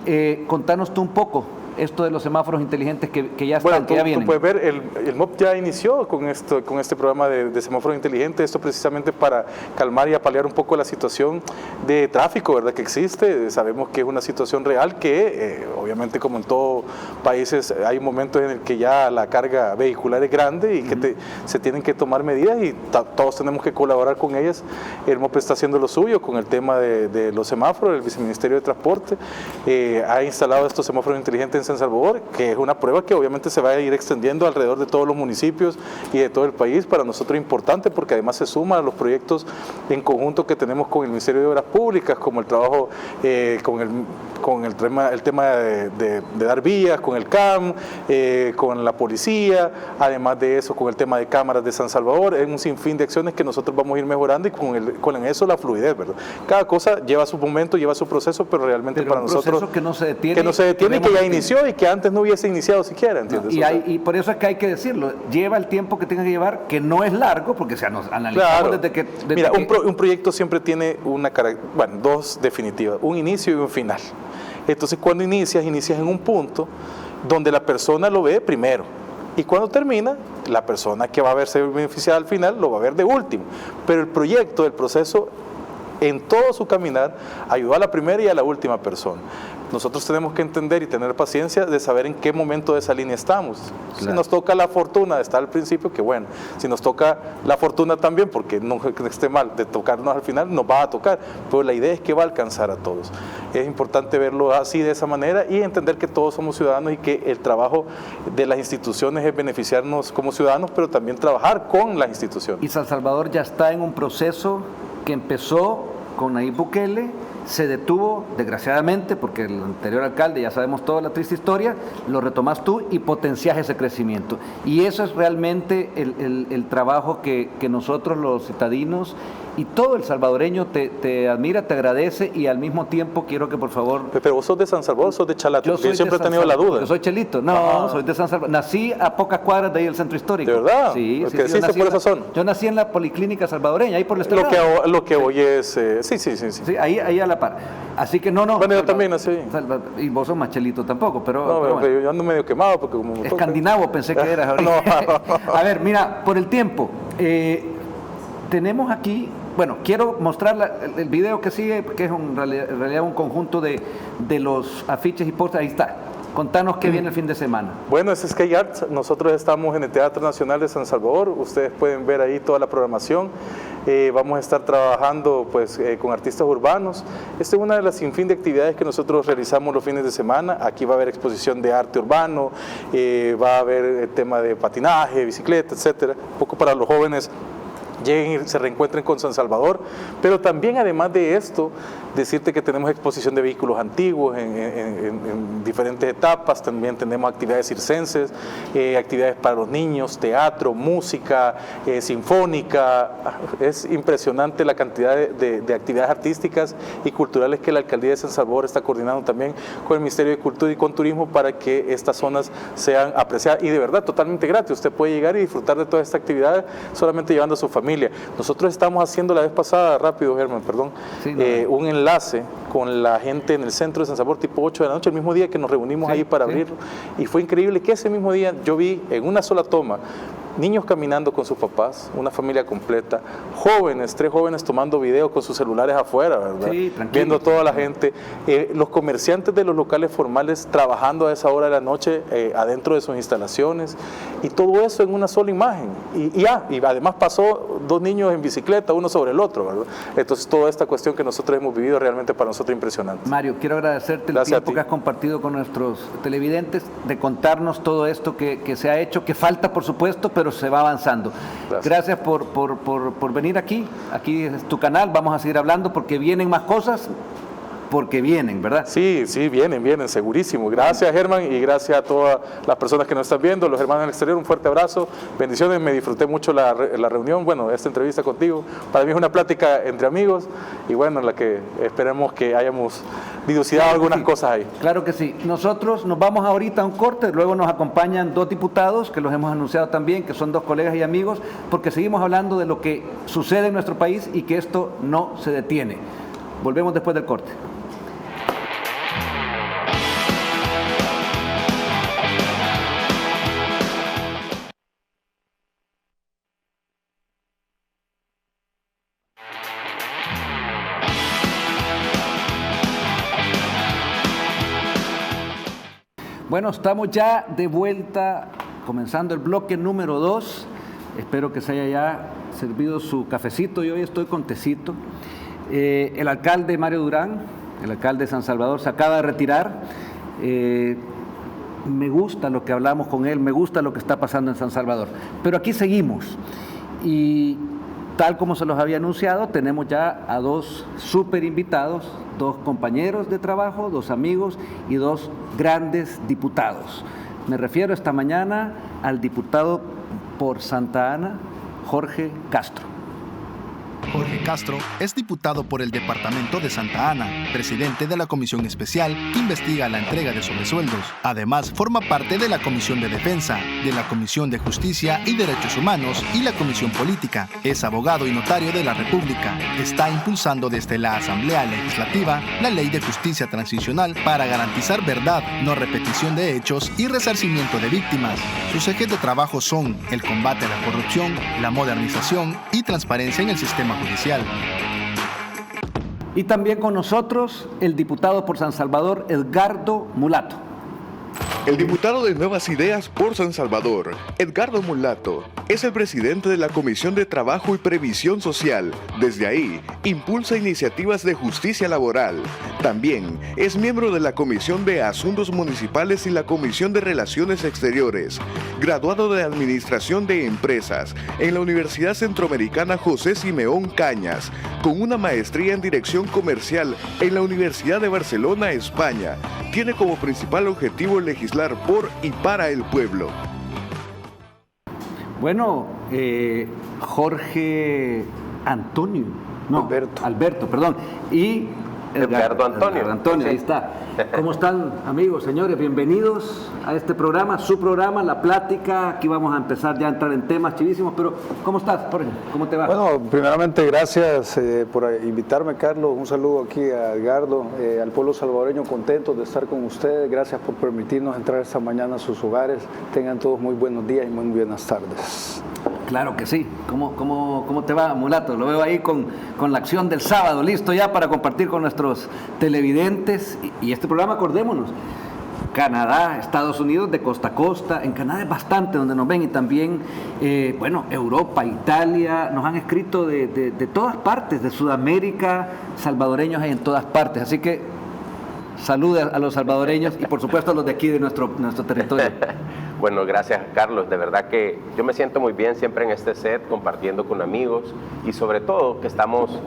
contanos tú un poco esto de los semáforos inteligentes que ya están, que ya vienen. Tú puedes ver, el MOP ya inició con este programa de semáforos inteligentes, esto precisamente para calmar y apalear un poco la situación de tráfico, ¿verdad?, que existe. Sabemos que es una situación real que, obviamente, como en todos países, hay momentos en el que ya la carga vehicular es grande y que se tienen que tomar medidas y todos tenemos que colaborar con ellas. El MOP está haciendo lo suyo con el tema de los semáforos. El Viceministerio de Transporte ha instalado estos semáforos inteligentes en San Salvador, que es una prueba que obviamente se va a ir extendiendo alrededor de todos los municipios y de todo el país. Para nosotros es importante porque además se suma a los proyectos en conjunto que tenemos con el Ministerio de Obras Públicas, como el trabajo con el tema de dar vías, con el CAM, con la policía, además de eso con el tema de cámaras de San Salvador. Es un sinfín de acciones que nosotros vamos a ir mejorando y con eso la fluidez, ¿verdad? Cada cosa lleva su momento, lleva su proceso, pero realmente para nosotros que no se detiene, que ya inició y que antes no hubiese iniciado siquiera, ¿entiendes? Y por eso es que hay que decirlo, lleva el tiempo que tenga que llevar, que no es largo, porque se nos analizamos desde que... Mira, un proyecto siempre tiene dos definitivas, un inicio y un final. Entonces cuando inicias en un punto donde la persona lo ve primero, y cuando termina, la persona que va a verse beneficiada al final lo va a ver de último, pero el proceso en todo su caminar ayudó a la primera y a la última persona. Nosotros tenemos que entender y tener paciencia de saber en qué momento de esa línea estamos. Claro. Si nos toca la fortuna de estar al principio, que bueno. Si nos toca la fortuna también, porque no esté mal, de tocarnos al final, nos va a tocar. Pero la idea es que va a alcanzar a todos. Es importante verlo así, de esa manera, y entender que todos somos ciudadanos y que el trabajo de las instituciones es beneficiarnos como ciudadanos, pero también trabajar con las instituciones. Y San Salvador ya está en un proceso que empezó con Nayib Bukele, se detuvo, desgraciadamente, porque el anterior alcalde, ya sabemos toda la triste historia, lo retomas tú y potencias ese crecimiento. Y eso es realmente el trabajo que nosotros los citadinos y todo el salvadoreño te admira, te agradece, y al mismo tiempo quiero que por favor... Pero vos sos de San Salvador, sos de Chalatenango. Yo siempre he tenido la duda. Yo soy chelito, soy de San Salvador. Nací a pocas cuadras de ahí del centro histórico. ¿De verdad? Sí, sí, por esa zona. Yo nací en la Policlínica Salvadoreña, ahí por el Estrella. Lo que hoy es... Sí. Sí, ahí a la par. Así que no. Bueno, yo también nací. Y vos sos más chelito tampoco, pero... No, pero yo ando medio quemado porque como... Escandinavo pensé que eras ahorita. A ver, mira, por el tiempo, tenemos aquí... Bueno, quiero mostrar el video que sigue, que es en realidad un conjunto de los afiches y pósters. Ahí está. Contanos qué viene el fin de semana. Bueno, es Sky Arts. Nosotros estamos en el Teatro Nacional de San Salvador. Ustedes pueden ver ahí toda la programación. Vamos a estar trabajando pues, con artistas urbanos. Esta es una de las sinfín de actividades que nosotros realizamos los fines de semana. Aquí va a haber exposición de arte urbano, va a haber el tema de patinaje, bicicleta, etcétera. Un poco para los jóvenes lleguen y se reencuentren con San Salvador, pero también además de esto, decirte que tenemos exposición de vehículos antiguos en diferentes etapas, también tenemos actividades circenses, actividades para los niños, teatro, música, sinfónica. Es impresionante la cantidad de actividades artísticas y culturales que la Alcaldía de San Salvador está coordinando también con el Ministerio de Cultura y con Turismo para que estas zonas sean apreciadas y de verdad totalmente gratis. Usted puede llegar y disfrutar de toda esta actividad solamente llevando a su familia. Nosotros estamos haciendo la vez pasada, rápido Germán, perdón, sí, no. Un enlace con la gente en el centro de San Salvador tipo 8 de la noche, el mismo día que nos reunimos ahí para abrirlo, y fue increíble que ese mismo día yo vi en una sola toma niños caminando con sus papás, una familia completa, jóvenes, 3 jóvenes tomando video con sus celulares afuera, ¿verdad? Sí, viendo toda la gente, los comerciantes de los locales formales trabajando a esa hora de la noche adentro de sus instalaciones, y todo eso en una sola imagen, y además pasó 2 niños en bicicleta, uno sobre el otro, ¿verdad? Entonces toda esta cuestión que nosotros hemos vivido realmente para nosotros impresionante. Mario, quiero agradecerte el tiempo que has compartido con nuestros televidentes, de contarnos todo esto que se ha hecho, que falta por supuesto, pero se va avanzando. Gracias por venir aquí es tu canal, vamos a seguir hablando porque vienen más cosas, porque vienen, ¿verdad? Sí, vienen, segurísimo. Gracias Germán y gracias a todas las personas que nos están viendo, los hermanos en el exterior, un fuerte abrazo, bendiciones, me disfruté mucho la reunión, bueno, esta entrevista contigo, para mí es una plática entre amigos y bueno, en la que esperemos que hayamos dilucidado algunas cosas ahí. Claro que sí. Nosotros nos vamos ahorita a un corte, luego nos acompañan 2 diputados que los hemos anunciado también, que son 2 colegas y amigos, porque seguimos hablando de lo que sucede en nuestro país y que esto no se detiene. Volvemos después del corte. Bueno, estamos ya de vuelta, comenzando el bloque número 2. Espero que se haya ya servido su cafecito y hoy estoy con tecito. El alcalde Mario Durán, el alcalde de San Salvador, se acaba de retirar. Me gusta lo que hablamos con él, me gusta lo que está pasando en San Salvador. Pero aquí seguimos y tal como se los había anunciado, tenemos ya a 2 súper invitados, 2 compañeros de trabajo, 2 amigos y 2 grandes diputados. Me refiero esta mañana al diputado por Santa Ana, Jorge Castro. Jorge Castro es diputado por el departamento de Santa Ana, presidente de la Comisión Especial que investiga la entrega de sobresueldos. Además, forma parte de la Comisión de Defensa, de la Comisión de Justicia y Derechos Humanos y la Comisión Política. Es abogado y notario de la República. Está impulsando desde la Asamblea Legislativa la Ley de Justicia Transicional para garantizar verdad, no repetición de hechos y resarcimiento de víctimas. Sus ejes de trabajo son el combate a la corrupción, la modernización y transparencia en el sistema judicial. Y también con nosotros el diputado por San Salvador, Edgardo Mulato. El diputado de Nuevas Ideas por San Salvador, Edgardo Mulato, es el presidente de la Comisión de Trabajo y Previsión Social. Desde ahí, impulsa iniciativas de justicia laboral. También es miembro de la Comisión de Asuntos Municipales y la Comisión de Relaciones Exteriores. Graduado de Administración de Empresas en la Universidad Centroamericana José Simeón Cañas, con una maestría en Dirección Comercial en la Universidad de Barcelona, España. Tiene como principal objetivo legislar por y para el pueblo. Bueno, Jorge Antonio, no, Alberto, perdón, y Edgardo Antonio. Antonio, ahí está. ¿Cómo están, amigos, señores? Bienvenidos a este programa, su programa, La Plática. Aquí vamos a empezar ya a entrar en temas chivísimos, pero ¿cómo estás, Jorge? ¿Cómo te va? Bueno, primeramente gracias por invitarme, Carlos. Un saludo aquí a Edgardo, al pueblo salvadoreño, contentos de estar con ustedes. Gracias por permitirnos entrar esta mañana a sus hogares. Tengan todos muy buenos días y muy buenas tardes. Claro que sí. ¿Cómo te va, Mulato? Lo veo ahí con la acción del sábado, listo ya para compartir con nuestros televidentes y este programa, acordémonos, Canadá, Estados Unidos, de costa a costa. En Canadá es bastante donde nos ven, y también, Europa, Italia, nos han escrito de todas partes, de Sudamérica, salvadoreños hay en todas partes. Así que saludos a los salvadoreños y por supuesto a los de aquí de nuestro territorio. Bueno, gracias Carlos, de verdad que yo me siento muy bien siempre en este set, compartiendo con amigos y sobre todo que estamos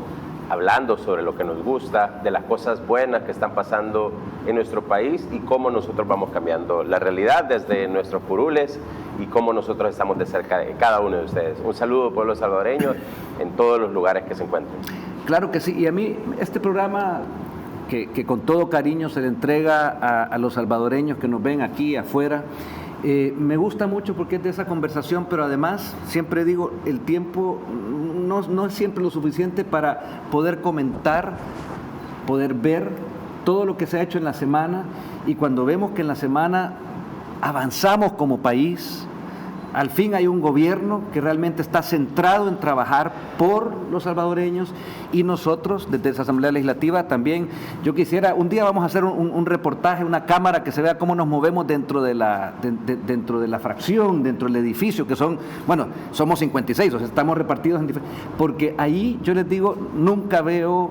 hablando sobre lo que nos gusta, de las cosas buenas que están pasando en nuestro país y cómo nosotros vamos cambiando la realidad desde nuestros curules y cómo nosotros estamos de cerca de cada uno de ustedes. Un saludo, pueblo salvadoreño, en todos los lugares que se encuentren. Claro que sí, y a mí este programa que con todo cariño se le entrega a los salvadoreños que nos ven aquí afuera, me gusta mucho porque es de esa conversación, pero además, siempre digo, el tiempo no es siempre lo suficiente para poder comentar, poder ver todo lo que se ha hecho en la semana, y cuando vemos que en la semana avanzamos como país, al fin hay un gobierno que realmente está centrado en trabajar por los salvadoreños, y nosotros desde esa Asamblea Legislativa también, yo quisiera, un día vamos a hacer un reportaje, una cámara que se vea cómo nos movemos dentro de la fracción, dentro del edificio, que somos 56, o sea, estamos repartidos en diferentes, porque ahí yo les digo, nunca veo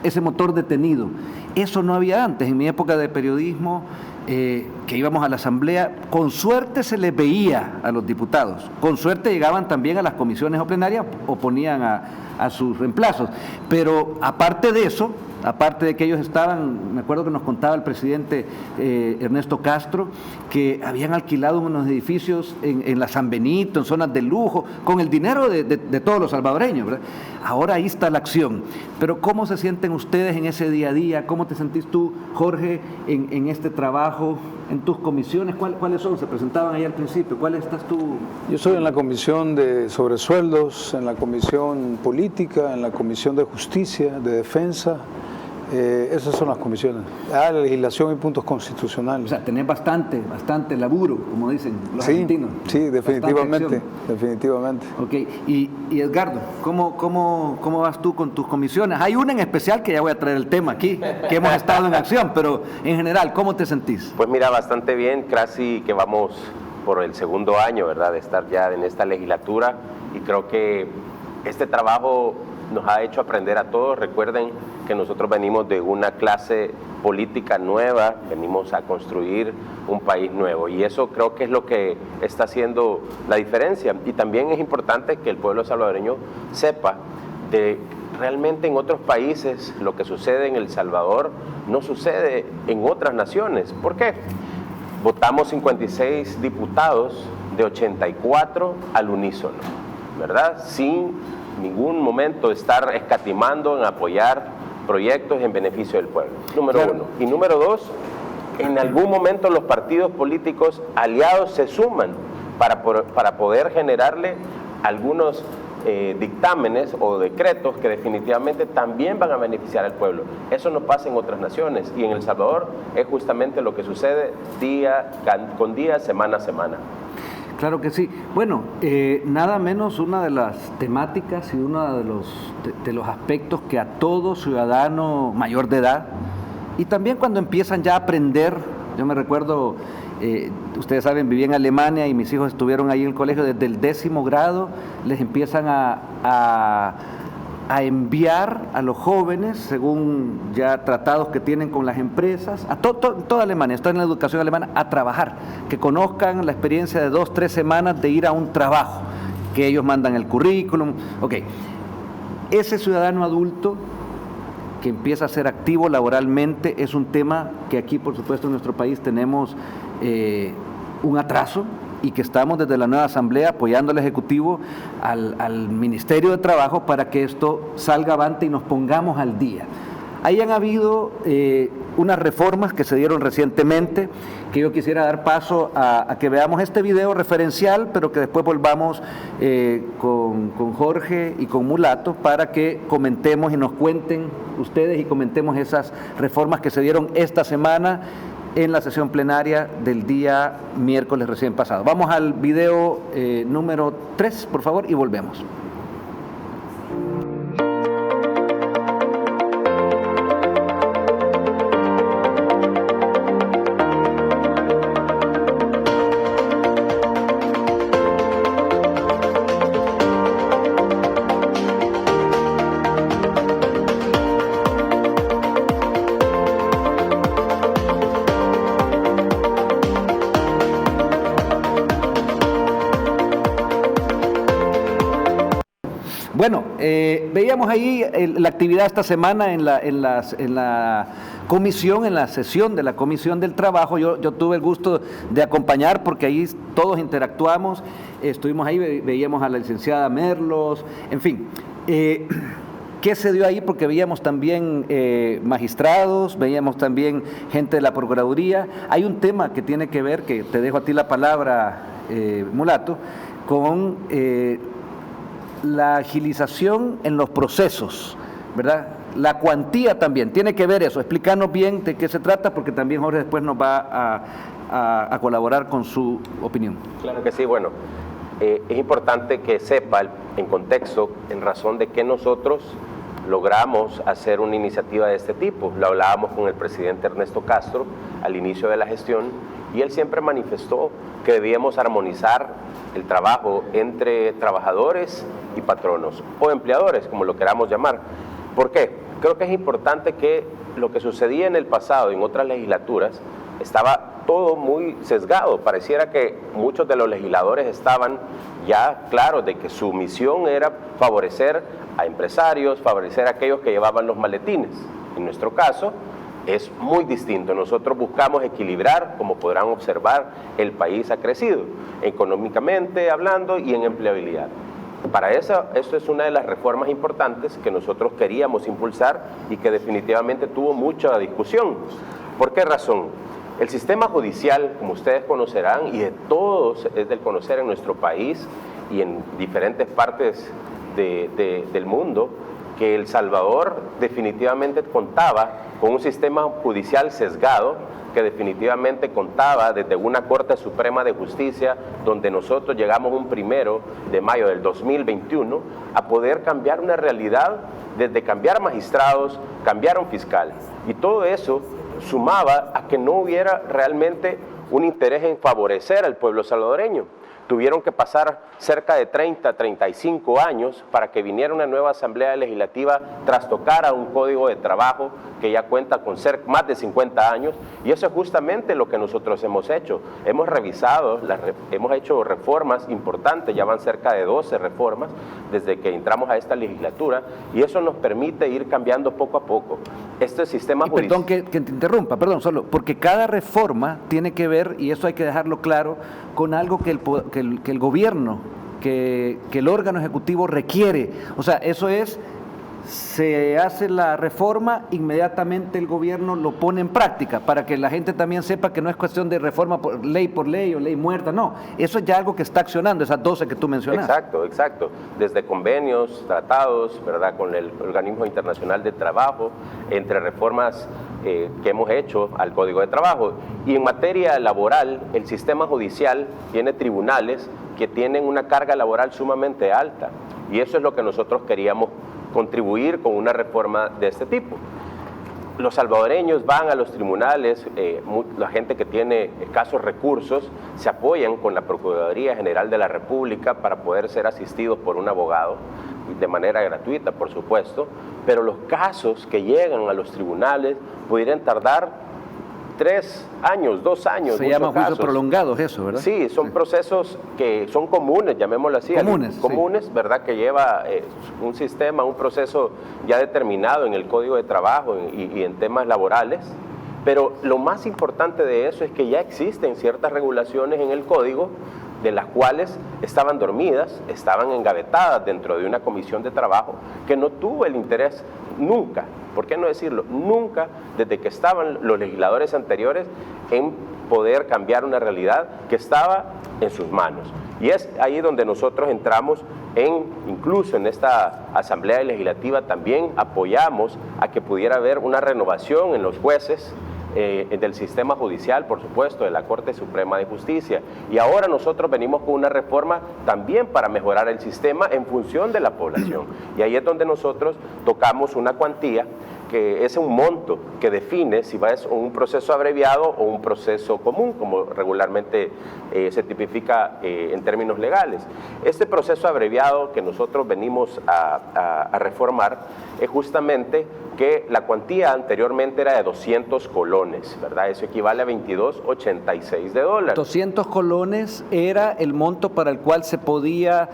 ese motor detenido. Eso no había antes. En mi época de periodismo, que íbamos a la asamblea, con suerte se les veía a los diputados, con suerte llegaban también a las comisiones o plenarias o ponían a sus reemplazos, pero aparte de eso, aparte de que ellos estaban, me acuerdo que nos contaba el presidente Ernesto Castro, que habían alquilado unos edificios en la San Benito, en zonas de lujo, con el dinero de todos los salvadoreños, ¿verdad? Ahora ahí está la acción. Pero ¿cómo se sienten ustedes en ese día a día? ¿Cómo te sentís tú, Jorge, en este trabajo, en tus comisiones? ¿Cuáles son? Se presentaban ahí al principio. ¿Cuál estás tú? Yo estoy en la comisión de sobresueldos, en la comisión política, en la comisión de justicia, de defensa. Esas son las comisiones. La legislación y puntos constitucionales. O sea, tenés bastante laburo, como dicen los argentinos. Sí, definitivamente. Ok, y Edgardo, ¿cómo vas tú con tus comisiones? Hay una en especial que ya voy a traer el tema aquí, que hemos estado en acción, pero en general, ¿cómo te sentís? Pues mira, bastante bien, casi que vamos por el segundo año, ¿verdad?, de estar ya en esta legislatura, y creo que este trabajo nos ha hecho aprender a todos. Recuerden que nosotros venimos de una clase política nueva, venimos a construir un país nuevo, y eso creo que es lo que está haciendo la diferencia. Y también es importante que el pueblo salvadoreño sepa de realmente en otros países lo que sucede en El Salvador no sucede en otras naciones. ¿Por qué? Votamos 56 diputados de 84 al unísono, ¿verdad? Sin ningún momento estar escatimando en apoyar proyectos en beneficio del pueblo, número uno. Y número dos, en algún momento los partidos políticos aliados se suman para poder generarle algunos dictámenes o decretos que definitivamente también van a beneficiar al pueblo. Eso no pasa en otras naciones, y en El Salvador es justamente lo que sucede día con día, semana a semana. Claro que sí. Bueno, nada menos una de las temáticas y uno de los aspectos que a todo ciudadano mayor de edad, y también cuando empiezan ya a aprender, yo me recuerdo, ustedes saben, viví en Alemania y mis hijos estuvieron ahí en el colegio desde el 10º grado, les empiezan a enviar a los jóvenes, según ya tratados que tienen con las empresas, a toda Alemania, está en la educación alemana, a trabajar, que conozcan la experiencia de 2-3 semanas de ir a un trabajo, que ellos mandan el currículum. Ok, ese ciudadano adulto que empieza a ser activo laboralmente es un tema que aquí, por supuesto, en nuestro país tenemos un atraso, y que estamos desde la nueva Asamblea apoyando al Ejecutivo, al Ministerio de Trabajo, para que esto salga avante y nos pongamos al día. Ahí han habido unas reformas que se dieron recientemente, que yo quisiera dar paso a que veamos este video referencial, pero que después volvamos con Jorge y con Mulato para que comentemos y nos cuenten ustedes y comentemos esas reformas que se dieron esta semana en la sesión plenaria del día miércoles recién pasado. Vamos al video número 3, por favor, y volvemos. veíamos ahí la actividad esta semana en la comisión, en la sesión de la Comisión del Trabajo. Yo tuve el gusto de acompañar porque ahí todos interactuamos. Estuvimos ahí, veíamos a la licenciada Merlos, en fin. ¿Qué se dio ahí? Porque veíamos también magistrados, veíamos también gente de la Procuraduría. Hay un tema que tiene que ver, que te dejo a ti la palabra, Mulato, con la agilización en los procesos, ¿verdad? La cuantía también, tiene que ver eso. Explícanos bien de qué se trata, porque también Jorge después nos va a colaborar con su opinión. Claro que sí, bueno, es importante que sepa en contexto, en razón de que nosotros logramos hacer una iniciativa de este tipo. Lo hablábamos con el presidente Ernesto Castro al inicio de la gestión y él siempre manifestó que debíamos armonizar el trabajo entre trabajadores y patronos o empleadores, como lo queramos llamar. ¿Por qué? Creo que es importante que lo que sucedía en el pasado, en otras legislaturas, estaba todo muy sesgado. Pareciera que muchos de los legisladores estaban ya claros de que su misión era favorecer a empresarios, favorecer a aquellos que llevaban los maletines. En nuestro caso es muy distinto. Nosotros buscamos equilibrar, como podrán observar, el país ha crecido, económicamente hablando y en empleabilidad. Para eso, esto es una de las reformas importantes que nosotros queríamos impulsar y que definitivamente tuvo mucha discusión. ¿Por qué razón? El sistema judicial, como ustedes conocerán, y de todos es del conocer en nuestro país y en diferentes partes del mundo, que El Salvador definitivamente contaba con un sistema judicial sesgado, que definitivamente contaba desde una Corte Suprema de Justicia, donde nosotros llegamos un 1 de mayo del 2021 a poder cambiar una realidad, desde cambiar magistrados, cambiar un fiscal. Y todo eso sumaba a que no hubiera realmente un interés en favorecer al pueblo salvadoreño. Tuvieron que pasar cerca de 30, 35 años para que viniera una nueva Asamblea Legislativa, trastocara un código de trabajo que ya cuenta con más de 50 años, y eso es justamente lo que nosotros hemos hecho. Hemos revisado, hemos hecho reformas importantes, ya van cerca de 12 reformas desde que entramos a esta legislatura, y eso nos permite ir cambiando poco a poco. Este sistema judicial... Perdón que te interrumpa, solo porque cada reforma tiene que ver, y eso hay que dejarlo claro, con algo que el gobierno, que el órgano ejecutivo requiere. O sea, eso es, se hace la reforma, inmediatamente el gobierno lo pone en práctica, para que la gente también sepa que no es cuestión de reforma por ley o ley muerta, no. Eso es ya algo que está accionando, esas 12 que tú mencionaste. Exacto. Desde convenios, tratados, ¿verdad?, con el Organismo Internacional de Trabajo, entre reformas que hemos hecho al Código de Trabajo. Y en materia laboral, el sistema judicial tiene tribunales que tienen una carga laboral sumamente alta, y eso es lo que nosotros queríamos contribuir con una reforma de este tipo. Los salvadoreños van a los tribunales, la gente que tiene escasos recursos se apoyan con la Procuraduría General de la República para poder ser asistidos por un abogado, de manera gratuita, por supuesto, pero los casos que llegan a los tribunales pudieran tardar 3 años, 2 años. Se llama juicios prolongados eso, ¿verdad? Sí, son procesos que son comunes, llamémoslo así. Comunes, sí. ¿Verdad? Que lleva un sistema, un proceso ya determinado en el Código de Trabajo y en temas laborales. Pero lo más importante de eso es que ya existen ciertas regulaciones en el Código, de las cuales estaban dormidas, estaban engavetadas dentro de una comisión de trabajo que no tuvo el interés nunca, ¿por qué no decirlo? Nunca, desde que estaban los legisladores anteriores, en poder cambiar una realidad que estaba en sus manos. Y es ahí donde nosotros entramos, incluso en esta Asamblea Legislativa también apoyamos a que pudiera haber una renovación en los jueces, del sistema judicial, por supuesto, de la Corte Suprema de Justicia. Y ahora nosotros venimos con una reforma también para mejorar el sistema en función de la población. Y ahí es donde nosotros tocamos una cuantía que es un monto que define si va a ser un proceso abreviado o un proceso común, como regularmente se tipifica en términos legales. Este proceso abreviado que nosotros venimos a reformar es justamente que la cuantía anteriormente era de 200 colones, ¿verdad? Eso equivale a $22.86 de dólares. 200 colones era el monto para el cual se podía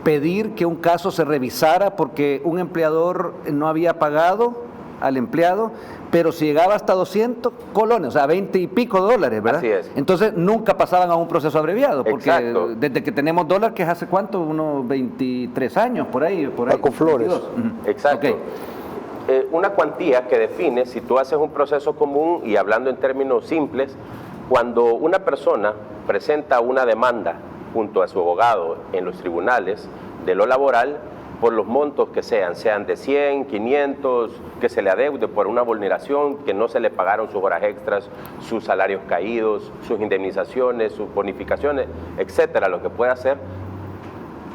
pedir que un caso se revisara porque un empleador no había pagado al empleado, pero si llegaba hasta 200 colones, o sea, 20 y pico dólares, ¿verdad? Así es. Entonces nunca pasaban a un proceso abreviado, porque Exacto. desde que tenemos dólar, que es hace cuánto, unos 23 años, por ahí. Paco Flores. 22. Exacto. Ok. Una cuantía que define, si tú haces un proceso común y hablando en términos simples, cuando una persona presenta una demanda junto a su abogado en los tribunales de lo laboral, por los montos que sean de 100, 500, que se le adeude por una vulneración, que no se le pagaron sus horas extras, sus salarios caídos, sus indemnizaciones, sus bonificaciones, etcétera, lo que pueda hacer,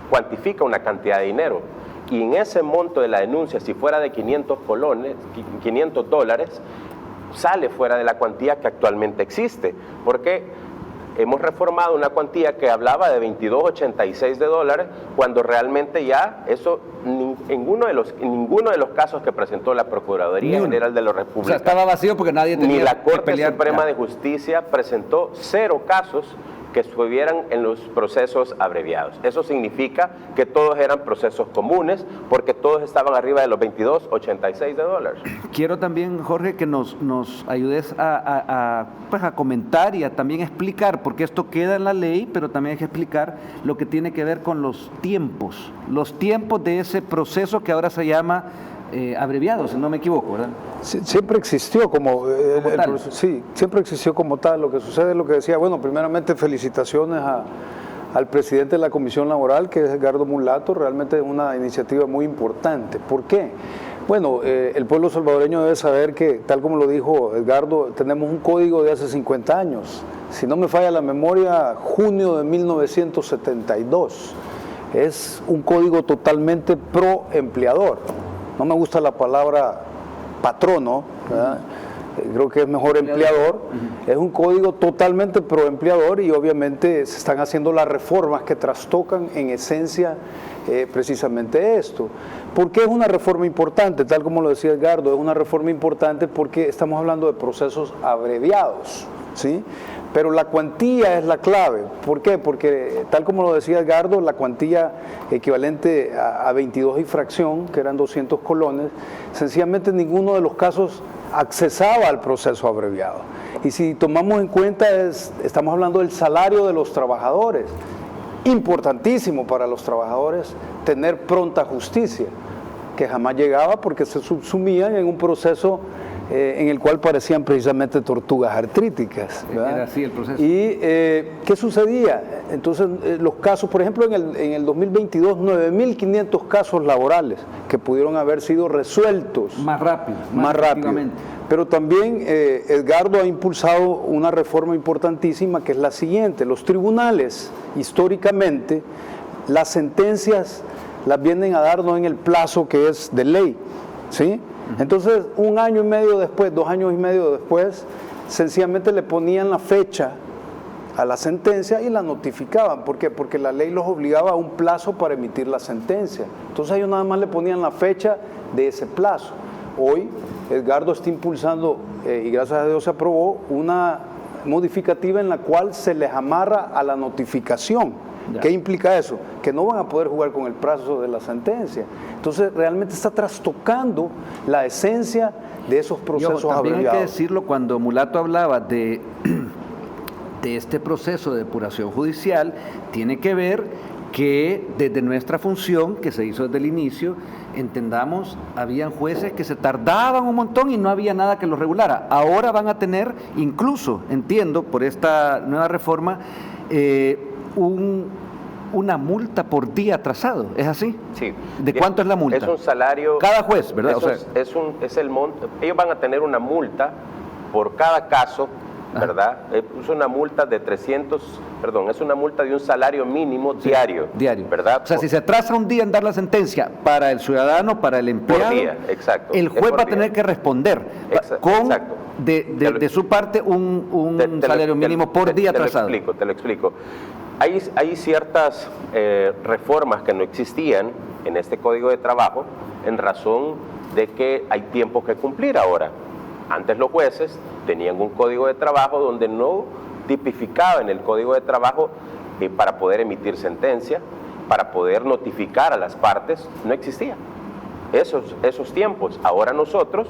cuantifica una cantidad de dinero. Y en ese monto de la denuncia, si fuera de 500 dólares, sale fuera de la cuantía que actualmente existe, porque hemos reformado una cuantía que hablaba de $22.86, cuando realmente ya eso, en ninguno de los casos que presentó la Procuraduría General de la República, O sea, estaba vacío porque nadie tenía ni la que Corte pelear. Suprema de Justicia presentó 0 casos que estuvieran en los procesos abreviados. Eso significa que todos eran procesos comunes, porque todos estaban arriba de los $22.86. Quiero también, Jorge, que nos ayudes a comentar y a también explicar, porque esto queda en la ley, pero también hay que explicar lo que tiene que ver con los tiempos de ese proceso que ahora se llama abreviado, si no me equivoco, ¿verdad? Sí, siempre existió como tal. sí, siempre existió como tal. Lo que sucede es lo que decía, bueno, primeramente felicitaciones al presidente de la Comisión Laboral, que es Edgardo Mulato. Realmente es una iniciativa muy importante. ¿Por qué? Bueno, el pueblo salvadoreño debe saber que, tal como lo dijo Edgardo, tenemos un código de hace 50 años. Si no me falla la memoria, junio de 1972. Es un código totalmente pro empleador. No me gusta la palabra patrono, ¿verdad? Creo que es mejor empleador. Es un código totalmente pro empleador y obviamente se están haciendo las reformas que trastocan en esencia precisamente esto. ¿Por qué es una reforma importante? Tal como lo decía Edgardo, es una reforma importante porque estamos hablando de procesos abreviados, ¿sí? Pero la cuantía es la clave. ¿Por qué? Porque, tal como lo decía Edgardo, la cuantía equivalente a 22 y fracción, que eran 200 colones, sencillamente ninguno de los casos accesaba al proceso abreviado. Y si tomamos en cuenta, estamos hablando del salario de los trabajadores. Importantísimo para los trabajadores tener pronta justicia, que jamás llegaba porque se subsumían en un proceso en el cual parecían precisamente tortugas artríticas, ¿verdad? Era así el proceso. ¿Y qué sucedía? Entonces, los casos, por ejemplo, en el 2022, 9.500 casos laborales que pudieron haber sido resueltos. Más rápido. Pero también Edgardo ha impulsado una reforma importantísima, que es la siguiente. Los tribunales, históricamente, las sentencias las vienen a dar no en el plazo que es de ley, ¿sí? Entonces, 1 año y medio después, 2 años y medio después, sencillamente le ponían la fecha a la sentencia y la notificaban. ¿Por qué? Porque la ley los obligaba a un plazo para emitir la sentencia. Entonces ellos nada más le ponían la fecha de ese plazo. Hoy, Edgardo está impulsando, y gracias a Dios se aprobó, una modificativa en la cual se les amarra a la notificación. Ya. ¿Qué implica eso? Que no van a poder jugar con el plazo de la sentencia. Entonces, realmente está trastocando la esencia de esos procesos abreviados. También hay que decirlo, cuando Mulato hablaba de este proceso de depuración judicial, tiene que ver que desde nuestra función, que se hizo desde el inicio, entendamos, habían jueces que se tardaban un montón y no había nada que los regulara. Ahora van a tener, incluso, entiendo, por esta nueva reforma, una multa por día atrasado, ¿es así? Sí. ¿De cuánto es la multa? Es un salario... Cada juez, ¿verdad? Es el monto. Ellos van a tener una multa por cada caso, ¿verdad? Es una multa de es una multa de un salario mínimo diario, ¿verdad? O sea, si se atrasa un día en dar la sentencia para el ciudadano, para el empleado, por día, exacto, el juez va a tener que responder con de su parte un salario mínimo por día atrasado. Te lo explico. Hay ciertas reformas que no existían en este Código de Trabajo en razón de que hay tiempos que cumplir ahora. Antes los jueces tenían un Código de Trabajo donde no tipificaba en el Código de Trabajo para poder emitir sentencia, para poder notificar a las partes no existía. Esos tiempos. Ahora nosotros,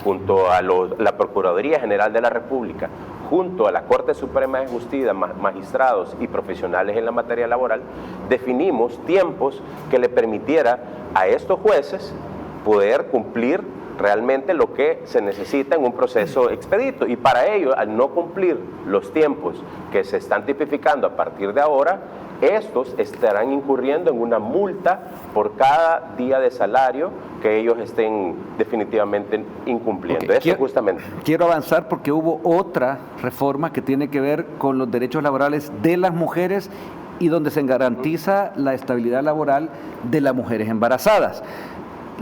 junto a la Procuraduría General de la República, junto a la Corte Suprema de Justicia, magistrados y profesionales en la materia laboral, definimos tiempos que le permitiera a estos jueces poder cumplir realmente lo que se necesita en un proceso expedito. Y para ello, al no cumplir los tiempos que se están tipificando a partir de ahora, estos estarán incurriendo en una multa por cada día de salario que ellos estén definitivamente incumpliendo. Okay. Eso justamente. Quiero avanzar porque hubo otra reforma que tiene que ver con los derechos laborales de las mujeres y donde se garantiza la estabilidad laboral de las mujeres embarazadas.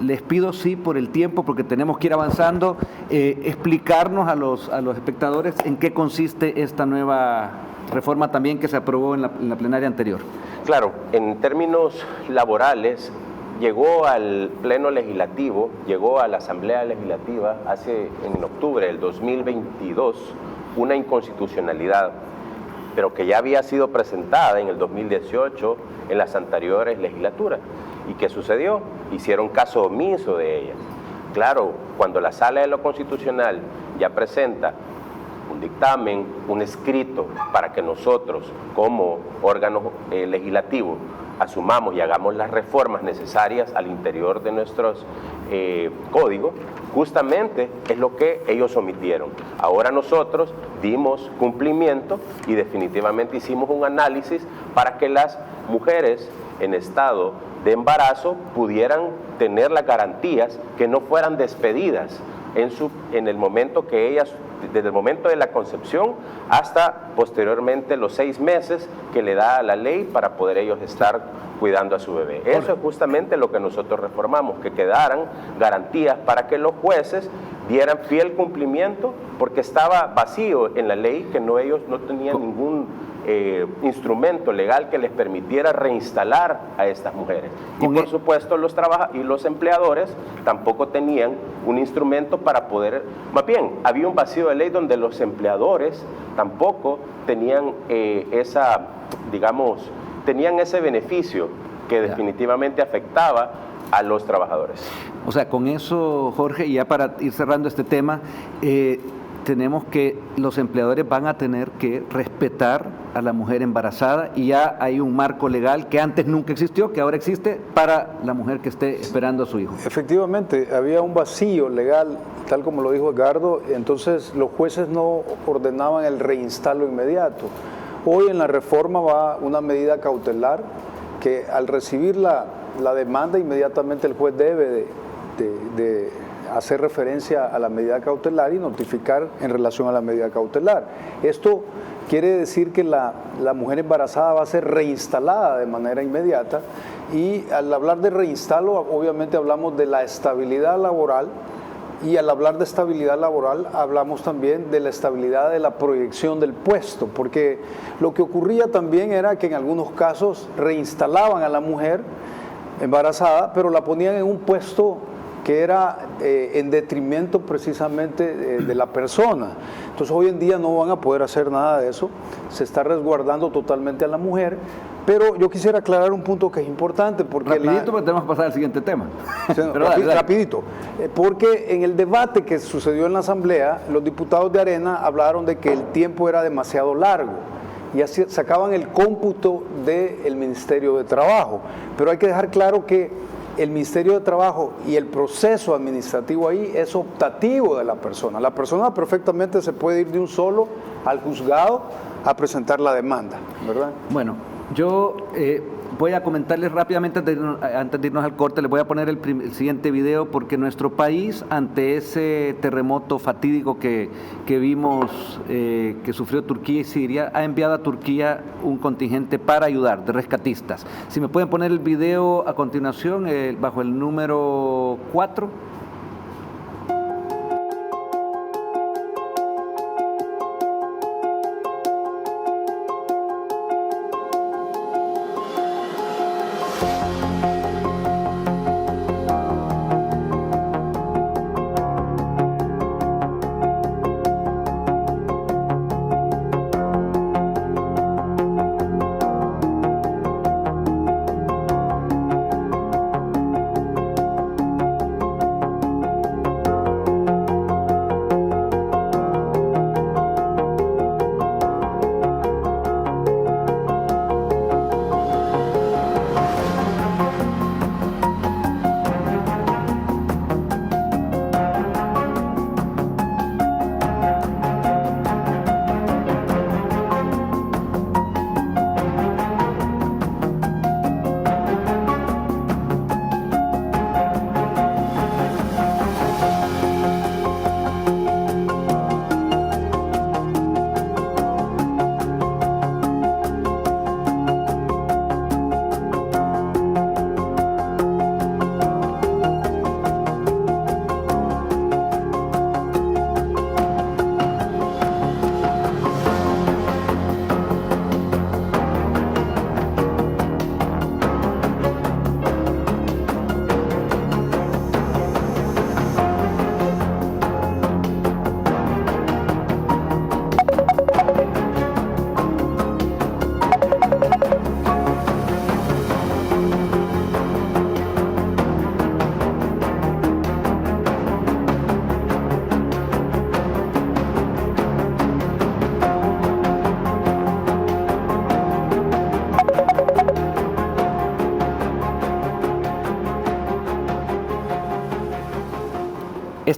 Les pido, sí, por el tiempo, porque tenemos que ir avanzando, explicarnos a los espectadores en qué consiste esta nueva reforma también que se aprobó en la plenaria anterior. Claro, en términos laborales, llegó al Pleno Legislativo, llegó a la Asamblea Legislativa en octubre del 2022 una inconstitucionalidad, pero que ya había sido presentada en el 2018 en las anteriores legislaturas. ¿Y qué sucedió? Hicieron caso omiso de ella. Claro, cuando la Sala de lo Constitucional ya presenta un dictamen, un escrito para que nosotros como órgano legislativo asumamos y hagamos las reformas necesarias al interior de nuestros códigos, justamente es lo que ellos omitieron. Ahora nosotros dimos cumplimiento y definitivamente hicimos un análisis para que las mujeres en estado de embarazo pudieran tener las garantías, que no fueran despedidas en el momento que ellas, desde el momento de la concepción hasta posteriormente los 6 meses que le da la ley para poder ellos estar cuidando a su bebé. Eso es justamente lo que nosotros reformamos, que quedaran garantías para que los jueces dieran fiel cumplimiento, porque estaba vacío en la ley que ellos no tenían ningún instrumento legal que les permitiera reinstalar a estas mujeres. Y por supuesto los empleadores tampoco tenían un instrumento para poder, más bien, había un vacío de ley donde los empleadores tampoco tenían tenían ese beneficio que definitivamente afectaba a los trabajadores. O sea, con eso, Jorge, y ya para ir cerrando este tema, tenemos que los empleadores van a tener que respetar a la mujer embarazada, y ya hay un marco legal que antes nunca existió, que ahora existe para la mujer que esté esperando a su hijo. Efectivamente, había un vacío legal, tal como lo dijo Edgardo, entonces los jueces no ordenaban el reinstalo inmediato. Hoy en la reforma va una medida cautelar que al recibir la demanda inmediatamente el juez debe de hacer referencia a la medida cautelar y notificar en relación a la medida cautelar. Esto quiere decir que la mujer embarazada va a ser reinstalada de manera inmediata, y al hablar de reinstalo obviamente hablamos de la estabilidad laboral, y al hablar de estabilidad laboral hablamos también de la estabilidad de la proyección del puesto, porque lo que ocurría también era que en algunos casos reinstalaban a la mujer embarazada, pero la ponían en un puesto que era en detrimento precisamente de la persona. Entonces hoy en día no van a poder hacer nada de eso, se está resguardando totalmente a la mujer. Pero yo quisiera aclarar un punto que es importante, porque rapidito, porque tenemos que pasar al siguiente tema. Rapidito, porque en el debate que sucedió en la Asamblea, los diputados de Arena hablaron de que el tiempo era demasiado largo y así sacaban el cómputo del Ministerio de Trabajo. Pero hay que dejar claro que el Ministerio de Trabajo y el proceso administrativo ahí es optativo de la persona. La persona perfectamente se puede ir de un solo al juzgado a presentar la demanda, ¿verdad? Bueno, yo voy a comentarles rápidamente, antes de irnos al corte, les voy a poner el siguiente video, porque nuestro país, ante ese terremoto fatídico que vimos, que sufrió Turquía y Siria, ha enviado a Turquía un contingente para ayudar, de rescatistas. Si me pueden poner el video a continuación, bajo el número 4.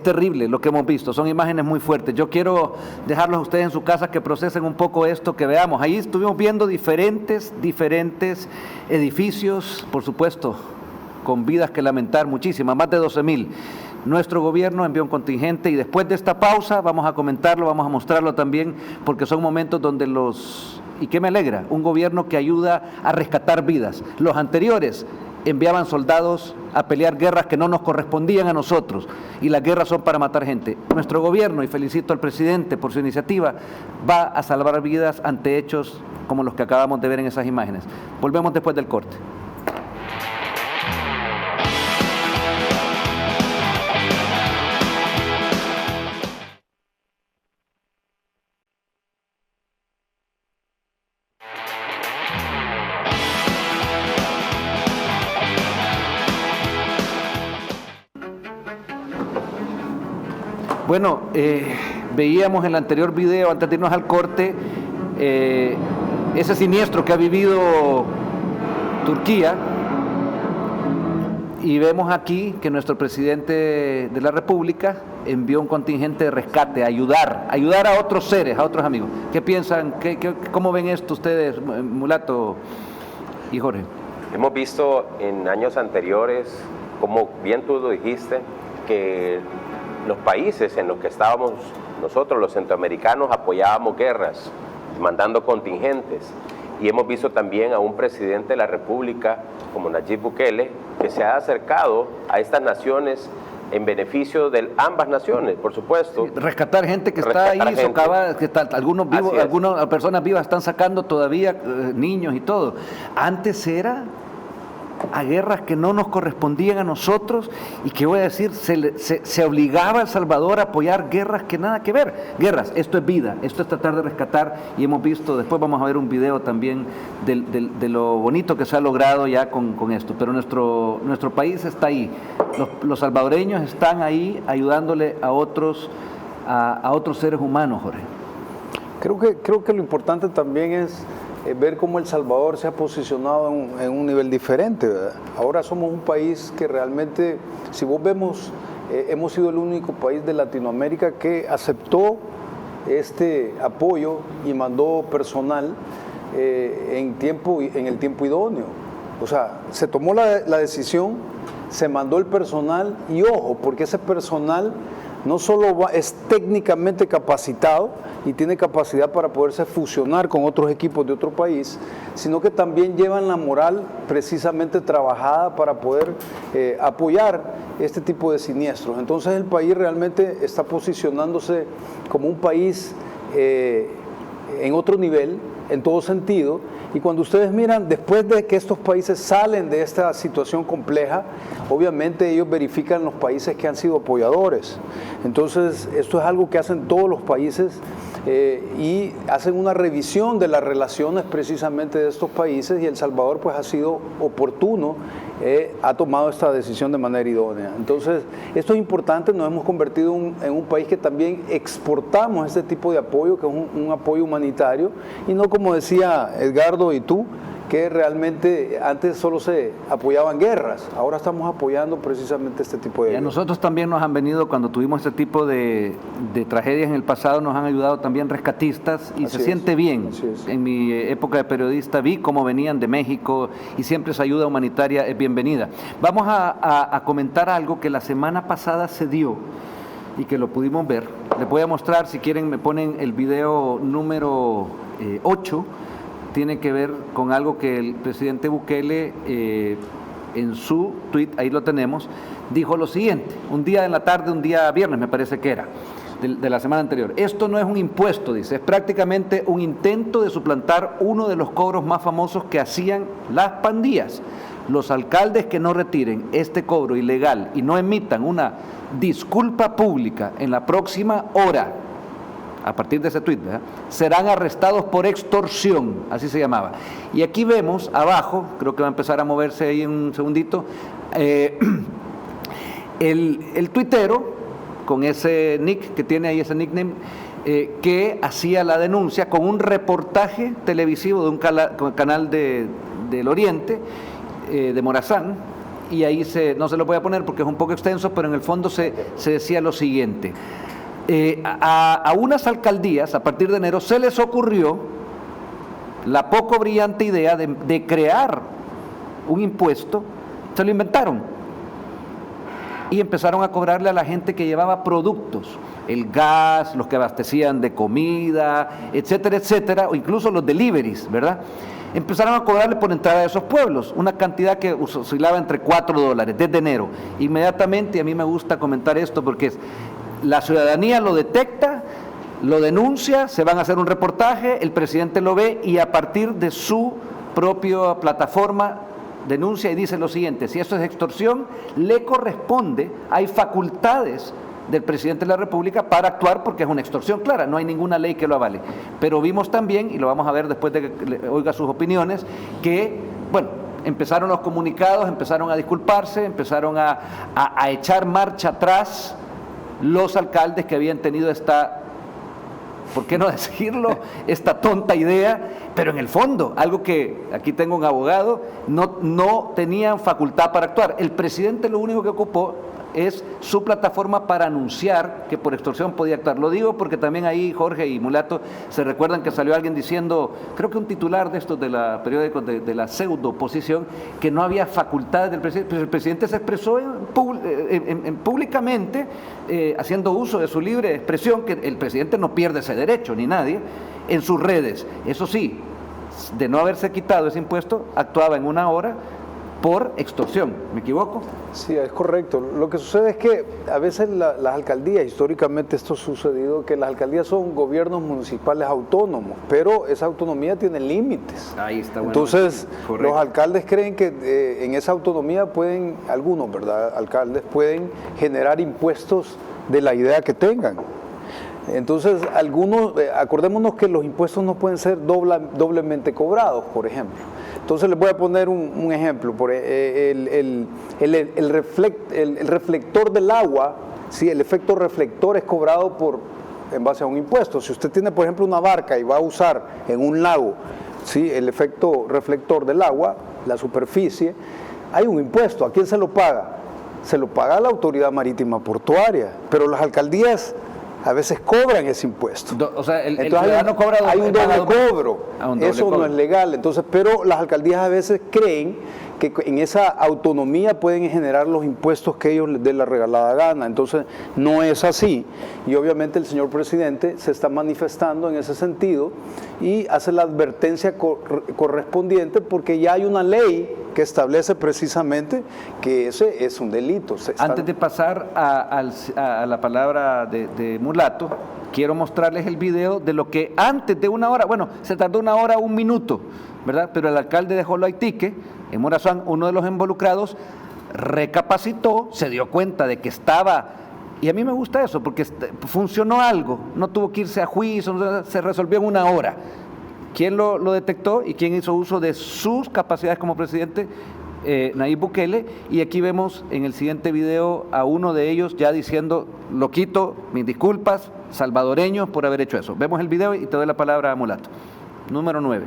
Es terrible lo que hemos visto, son imágenes muy fuertes. Yo quiero dejarlos a ustedes en su casa que procesen un poco esto, que veamos. Ahí estuvimos viendo diferentes edificios, por supuesto, con vidas que lamentar, muchísimas, más de 12,000. Nuestro gobierno envió un contingente y después de esta pausa vamos a comentarlo, vamos a mostrarlo también, porque son momentos donde y que me alegra, un gobierno que ayuda a rescatar vidas. Los anteriores enviaban soldados a pelear guerras que no nos correspondían a nosotros, y las guerras son para matar gente. Nuestro gobierno, y felicito al presidente por su iniciativa, va a salvar vidas ante hechos como los que acabamos de ver en esas imágenes. Volvemos después del corte. Bueno, veíamos en el anterior video, antes de irnos al corte, ese siniestro que ha vivido Turquía, y vemos aquí que nuestro presidente de la República envió un contingente de rescate, a ayudar a otros seres, a otros amigos. ¿Qué piensan? ¿Cómo ven esto ustedes, Mulato y Jorge? Hemos visto en años anteriores, como bien tú lo dijiste, que los países en los que estábamos nosotros, los centroamericanos, apoyábamos guerras, mandando contingentes. Y hemos visto también a un presidente de la República, como Nayib Bukele, que se ha acercado a estas naciones en beneficio de ambas naciones, por supuesto. Sí, rescatar gente que está ahí, socava, que está, algunos vivos, algunas personas vivas están sacando todavía niños y todo. Antes era a guerras que no nos correspondían a nosotros y que, voy a decir, se obligaba a El Salvador a apoyar guerras que nada que ver. Guerras, esto es vida, esto es tratar de rescatar, y hemos visto, después vamos a ver un video también de lo bonito que se ha logrado ya con esto, pero nuestro país está ahí, los salvadoreños están ahí ayudándole a otros seres humanos, Jorge. Creo que lo importante también es ver cómo El Salvador se ha posicionado en un nivel diferente, ¿verdad? Ahora somos un país que realmente, si vos vemos, hemos sido el único país de Latinoamérica que aceptó este apoyo y mandó personal en el tiempo idóneo. O sea, se tomó la decisión, se mandó el personal, y ojo, porque ese personal no solo es técnicamente capacitado y tiene capacidad para poderse fusionar con otros equipos de otro país, sino que también llevan la moral precisamente trabajada para poder apoyar este tipo de siniestros. Entonces el país realmente está posicionándose como un país en otro nivel, en todo sentido, y cuando ustedes miran, después de que estos países salen de esta situación compleja, obviamente ellos verifican los países que han sido apoyadores. Entonces, esto es algo que hacen todos los países y hacen una revisión de las relaciones precisamente de estos países, y El Salvador pues ha sido oportuno, ha tomado esta decisión de manera idónea. Entonces, esto es importante, nos hemos convertido en un país que también exportamos este tipo de apoyo, que es un apoyo humanitario, y no, como decía Edgardo y tú, que realmente antes solo se apoyaban guerras, ahora estamos apoyando precisamente este tipo de... Y a nosotros también nos han venido, cuando tuvimos este tipo de tragedias en el pasado, nos han ayudado también rescatistas, y se siente bien. En mi época de periodista vi cómo venían de México, y siempre esa ayuda humanitaria es bienvenida. Vamos a comentar algo que la semana pasada se dio y que lo pudimos ver. Les voy a mostrar, si quieren me ponen el video número 8, tiene que ver con algo que el presidente Bukele en su tweet, ahí lo tenemos, dijo lo siguiente, un día en la tarde, un día viernes me parece que era, de la semana anterior. Esto no es un impuesto, dice, es prácticamente un intento de suplantar uno de los cobros más famosos que hacían las pandillas. Los alcaldes que no retiren este cobro ilegal y no emitan una disculpa pública en la próxima hora, a partir de ese tuit, ¿verdad?, serán arrestados por extorsión, así se llamaba. Y aquí vemos abajo, creo que va a empezar a moverse ahí en un segundito, el tuitero con ese nick que tiene ahí, ese nickname, que hacía la denuncia con un reportaje televisivo de un canal del Oriente, de Morazán, y ahí no se lo voy a poner porque es un poco extenso, pero en el fondo se decía lo siguiente. A unas alcaldías, a partir de enero, se les ocurrió la poco brillante idea de crear un impuesto, se lo inventaron, y empezaron a cobrarle a la gente que llevaba productos, el gas, los que abastecían de comida, etcétera, etcétera, o incluso los deliveries, ¿verdad? Empezaron a cobrarle por entrada de esos pueblos, una cantidad que oscilaba entre $4 desde enero. Inmediatamente, y a mí me gusta comentar esto porque la ciudadanía lo detecta, lo denuncia, se van a hacer un reportaje, el presidente lo ve y a partir de su propia plataforma denuncia y dice lo siguiente: si esto es extorsión, le corresponde, hay facultades del presidente de la República para actuar porque es una extorsión clara, no hay ninguna ley que lo avale. Pero vimos también, y lo vamos a ver después de que oiga sus opiniones, que, bueno, empezaron los comunicados, empezaron a disculparse, empezaron a echar marcha atrás los alcaldes que habían tenido esta, ¿por qué no decirlo?, esta tonta idea, pero en el fondo, algo que, aquí tengo un abogado, no tenían facultad para actuar. El presidente lo único que ocupó es su plataforma para anunciar que por extorsión podía actuar. Lo digo porque también ahí Jorge y Mulato se recuerdan que salió alguien diciendo, creo que un titular de estos de la periódico de la pseudo oposición, que no había facultades del presidente. Pero el presidente se expresó públicamente, haciendo uso de su libre expresión, que el presidente no pierde ese derecho, ni nadie, en sus redes. Eso sí, de no haberse quitado ese impuesto, actuaba en una hora por extorsión. ¿Me equivoco? Sí, es correcto. Lo que sucede es que a veces las alcaldías, históricamente esto ha sucedido, que las alcaldías son gobiernos municipales autónomos, pero esa autonomía tiene límites. Ahí está. Bueno. Entonces, correcto. Los alcaldes creen que en esa autonomía pueden, algunos, ¿verdad?, alcaldes pueden generar impuestos de la idea que tengan. Entonces, algunos, acordémonos que los impuestos no pueden ser doblemente cobrados, por ejemplo. Entonces, les voy a poner un ejemplo. El reflector del agua, ¿sí? El efecto reflector es cobrado en base a un impuesto. Si usted tiene, por ejemplo, una barca y va a usar en un lago, ¿sí?, el efecto reflector del agua, la superficie, hay un impuesto. ¿A quién se lo paga? Se lo paga a la autoridad marítima portuaria, pero las alcaldías a veces cobran ese impuesto. O sea, el entonces ciudadano cobra hay un doble cobro. Eso cobro. No es legal. Entonces, pero las alcaldías a veces creen que en esa autonomía pueden generar los impuestos que ellos les dé la regalada gana. Entonces, no es así. Y obviamente el señor presidente se está manifestando en ese sentido y hace la advertencia correspondiente porque ya hay una ley que establece precisamente que ese es un delito. Antes de pasar a la palabra de Mulato, quiero mostrarles el video de lo que antes de una hora, bueno, se tardó 1 hora, 1 minuto, ¿verdad? Pero el alcalde de Joloaitique, en Morazán, uno de los involucrados, recapacitó, se dio cuenta de que estaba, y a mí me gusta eso, porque funcionó algo, no tuvo que irse a juicio, se resolvió en 1 hora. ¿Quién lo detectó y quién hizo uso de sus capacidades como presidente? Nayib Bukele, y aquí vemos en el siguiente video a uno de ellos ya diciendo, lo quito, mis disculpas, salvadoreños por haber hecho eso. Vemos el video y te doy la palabra a Mulato. Número 9.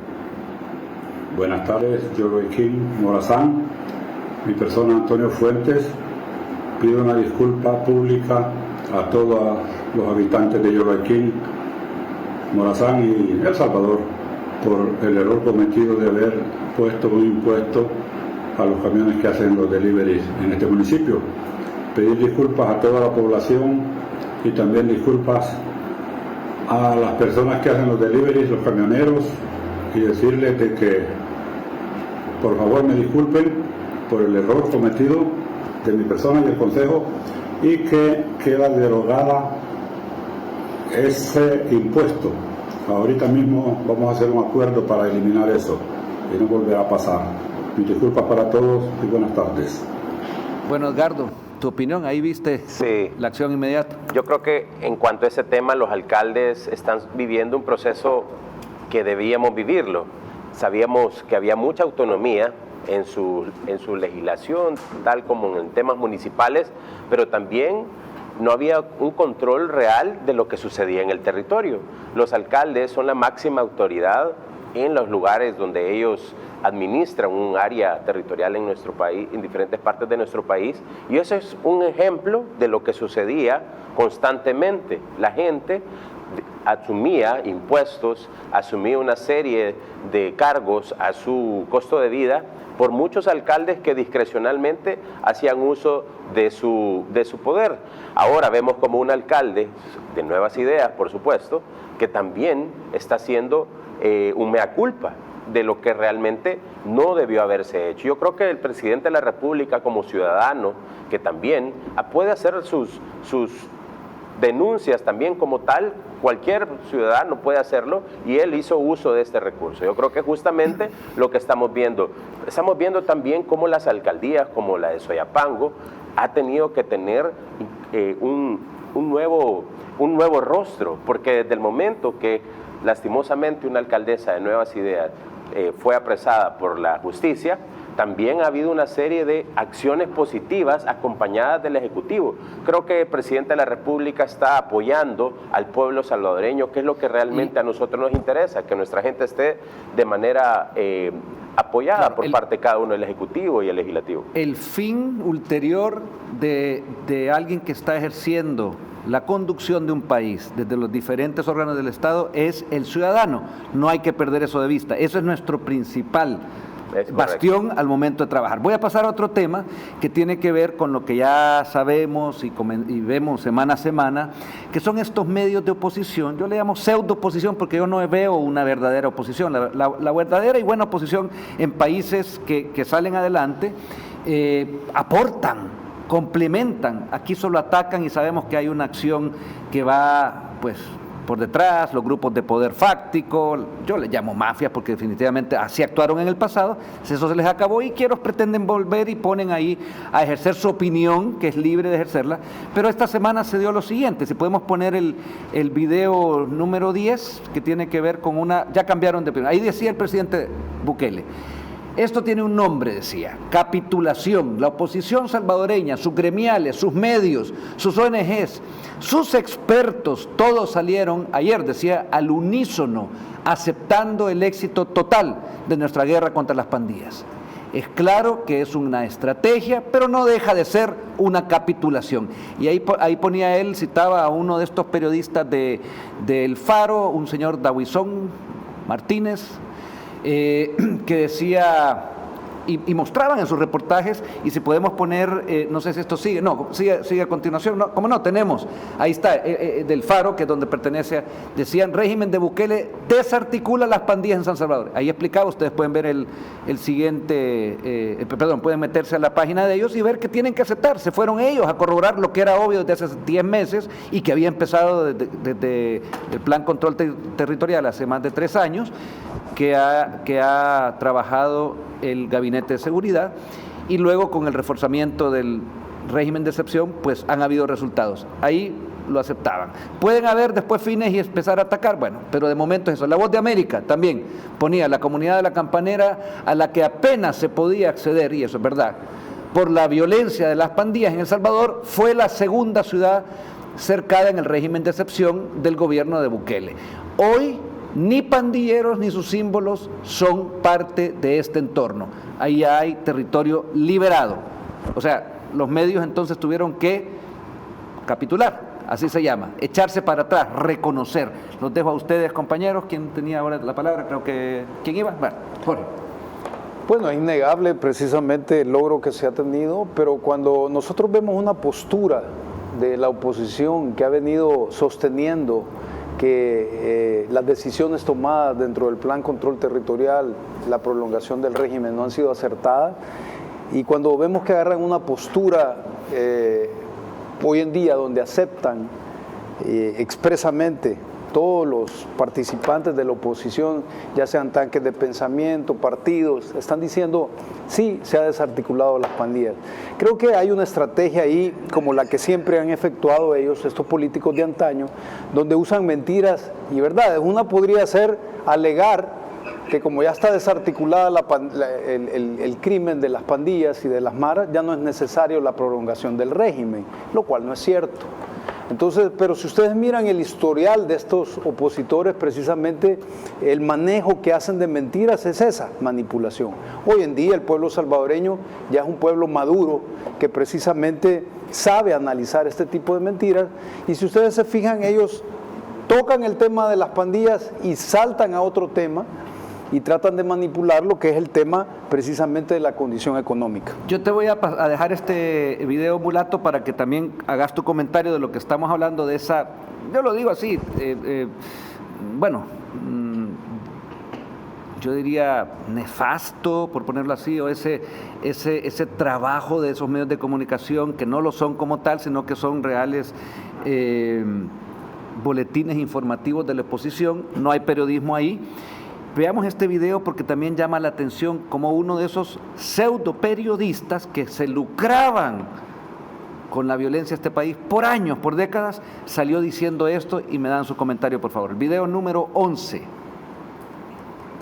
Buenas tardes, yo soy Kim Morazán, mi persona Antonio Fuentes. Pido una disculpa pública a todos los habitantes de Yoloaiquín, Morazán y El Salvador por el error cometido de haber puesto un impuesto a los camiones que hacen los deliveries en este municipio. Pedir disculpas a toda la población y también disculpas a las personas que hacen los deliveries, los camioneros, y decirles de que por favor me disculpen por el error cometido de mi persona y del Consejo, y que queda derogada ese impuesto. Ahorita mismo vamos a hacer un acuerdo para eliminar eso y no volverá a pasar. Mis disculpas para todos y buenas tardes. Bueno, Edgardo, tu opinión, ahí viste Sí. La acción inmediata. Yo creo que en cuanto a ese tema, los alcaldes están viviendo un proceso que debíamos vivirlo. Sabíamos que había mucha autonomía en su legislación, tal como en temas municipales, pero también no había un control real de lo que sucedía en el territorio. Los alcaldes son la máxima autoridad en los lugares donde ellos administran un área territorial en nuestro país, en diferentes partes de nuestro país, y eso es un ejemplo de lo que sucedía constantemente. La gente asumía impuestos, asumía una serie de cargos a su costo de vida por muchos alcaldes que discrecionalmente hacían uso de su poder. Ahora vemos como un alcalde de Nuevas Ideas, por supuesto, que también está haciendo un mea culpa de lo que realmente no debió haberse hecho. Yo creo que el presidente de la República, como ciudadano, que también puede hacer sus denuncias también como tal, cualquier ciudadano puede hacerlo, y él hizo uso de este recurso. Yo creo que justamente lo que estamos viendo también cómo las alcaldías, como la de Soyapango, ha tenido que tener un nuevo rostro, porque desde el momento que lastimosamente una alcaldesa de Nuevas Ideas fue apresada por la justicia, también ha habido una serie de acciones positivas acompañadas del Ejecutivo. Creo que el presidente de la República está apoyando al pueblo salvadoreño, que es lo que realmente a nosotros nos interesa, que nuestra gente esté de manera apoyada por parte de cada uno del Ejecutivo y el Legislativo. El fin ulterior de alguien que está ejerciendo la conducción de un país desde los diferentes órganos del Estado es el ciudadano. No hay que perder eso de vista. Eso es nuestro principal bastión al momento de trabajar. Voy a pasar a otro tema que tiene que ver con lo que ya sabemos y vemos semana a semana, que son estos medios de oposición. Yo le llamo pseudo oposición porque yo no veo una verdadera oposición. La verdadera y buena oposición en países que salen adelante aportan, complementan. Aquí solo atacan y sabemos que hay una acción que va pues por detrás, los grupos de poder fáctico, yo les llamo mafias porque definitivamente así actuaron en el pasado, eso se les acabó y pretenden volver y ponen ahí a ejercer su opinión, que es libre de ejercerla, pero esta semana se dio lo siguiente, si podemos poner el video número 10, que tiene que ver con ya cambiaron de opinión, ahí decía el presidente Bukele, esto tiene un nombre, decía, capitulación. La oposición salvadoreña, sus gremiales, sus medios, sus ONGs, sus expertos, todos salieron ayer, decía, al unísono, aceptando el éxito total de nuestra guerra contra las pandillas. Es claro que es una estrategia, pero no deja de ser una capitulación. Y ahí ponía él, citaba a uno de estos periodistas del Faro, un señor Dawison Martínez, que decía, y mostraban en sus reportajes, y si podemos poner, no sé si esto sigue a continuación, no, como no, tenemos, ahí está, del Faro, que es donde pertenece, decían, régimen de Bukele desarticula las pandillas en San Salvador. Ahí explicaba, ustedes pueden ver el siguiente, pueden meterse a la página de ellos y ver que tienen que aceptar, se fueron ellos a corroborar lo que era obvio desde hace 10 meses y que había empezado desde el Plan Control Territorial hace más de 3 años, que ha trabajado el Gabinete de Seguridad, y luego con el reforzamiento del régimen de excepción, pues han habido resultados. Ahí lo aceptaban. Pueden haber después fines y empezar a atacar, bueno, pero de momento es eso. La Voz de América también ponía la comunidad de La Campanera, a la que apenas se podía acceder, y eso es verdad, por la violencia de las pandillas en El Salvador, fue la segunda ciudad cercada en el régimen de excepción del gobierno de Bukele. Hoy ni pandilleros ni sus símbolos son parte de este entorno. Ahí hay territorio liberado. O sea, los medios entonces tuvieron que capitular, así se llama, echarse para atrás, reconocer. Los dejo a ustedes, compañeros. ¿Quién tenía ahora la palabra? Creo que... ¿Quién iba? Bueno, Jorge. Bueno, es innegable precisamente el logro que se ha tenido, pero cuando nosotros vemos una postura de la oposición que ha venido sosteniendo que las decisiones tomadas dentro del Plan Control Territorial, la prolongación del régimen, no han sido acertadas, y cuando vemos que agarran una postura hoy en día donde aceptan expresamente todos los participantes de la oposición, ya sean tanques de pensamiento, partidos, están diciendo, sí, se ha desarticulado las pandillas. Creo que hay una estrategia ahí, como la que siempre han efectuado ellos, estos políticos de antaño, donde usan mentiras y verdades. Una podría ser alegar que como ya está desarticulada el crimen de las pandillas y de las maras, ya no es necesario la prolongación del régimen, lo cual no es cierto. Entonces, pero si ustedes miran el historial de estos opositores, precisamente el manejo que hacen de mentiras es esa manipulación. Hoy en día el pueblo salvadoreño ya es un pueblo maduro que precisamente sabe analizar este tipo de mentiras, y si ustedes se fijan, ellos tocan el tema de las pandillas y saltan a otro tema y tratan de manipular lo que es el tema precisamente de la condición económica. Yo te voy a dejar este video, Mulato, para que también hagas tu comentario de lo que estamos hablando, de esa, yo lo digo así, yo diría nefasto, por ponerlo así, o ese trabajo de esos medios de comunicación que no lo son como tal, sino que son reales boletines informativos de la oposición. No hay periodismo ahí. Veamos este video porque también llama la atención como uno de esos pseudo periodistas que se lucraban con la violencia de este país por años, por décadas, salió diciendo esto, y me dan su comentario, por favor. El video número 11.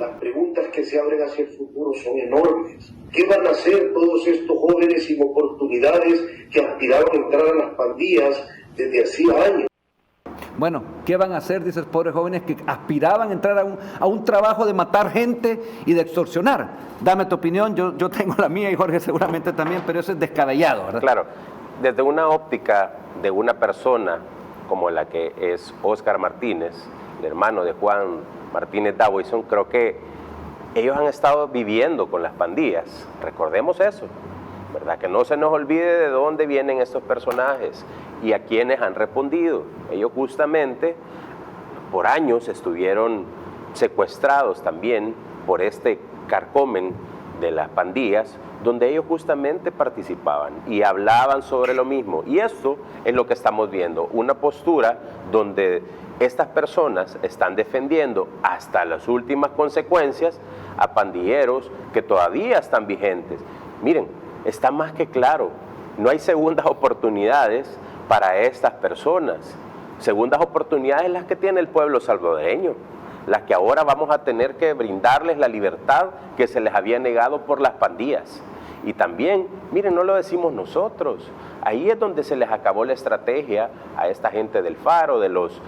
Las preguntas que se abren hacia el futuro son enormes. ¿Qué van a hacer todos estos jóvenes sin oportunidades que aspiraban a entrar a las pandillas desde hacía años? Bueno, ¿qué van a hacer, dices, pobres jóvenes que aspiraban a entrar a un trabajo de matar gente y de extorsionar? Dame tu opinión, yo tengo la mía y Jorge seguramente también, pero eso es descabellado, ¿verdad? Claro, desde una óptica de una persona como la que es Óscar Martínez, el hermano de Juan Martínez Dawson, creo que ellos han estado viviendo con las pandillas, recordemos eso, ¿verdad? Que no se nos olvide de dónde vienen estos personajes y a quienes han respondido. Ellos justamente por años estuvieron secuestrados también por este carcomen de las pandillas, donde ellos justamente participaban y hablaban sobre lo mismo. Y esto es lo que estamos viendo, una postura donde estas personas están defendiendo hasta las últimas consecuencias a pandilleros que todavía están vigentes. Miren, está más que claro, no hay segundas oportunidades para estas personas. Segundas oportunidades las que tiene el pueblo salvadoreño, las que ahora vamos a tener que brindarles la libertad que se les había negado por las pandillas. Y también, miren, no lo decimos nosotros, ahí es donde se les acabó la estrategia a esta gente del Faro, de los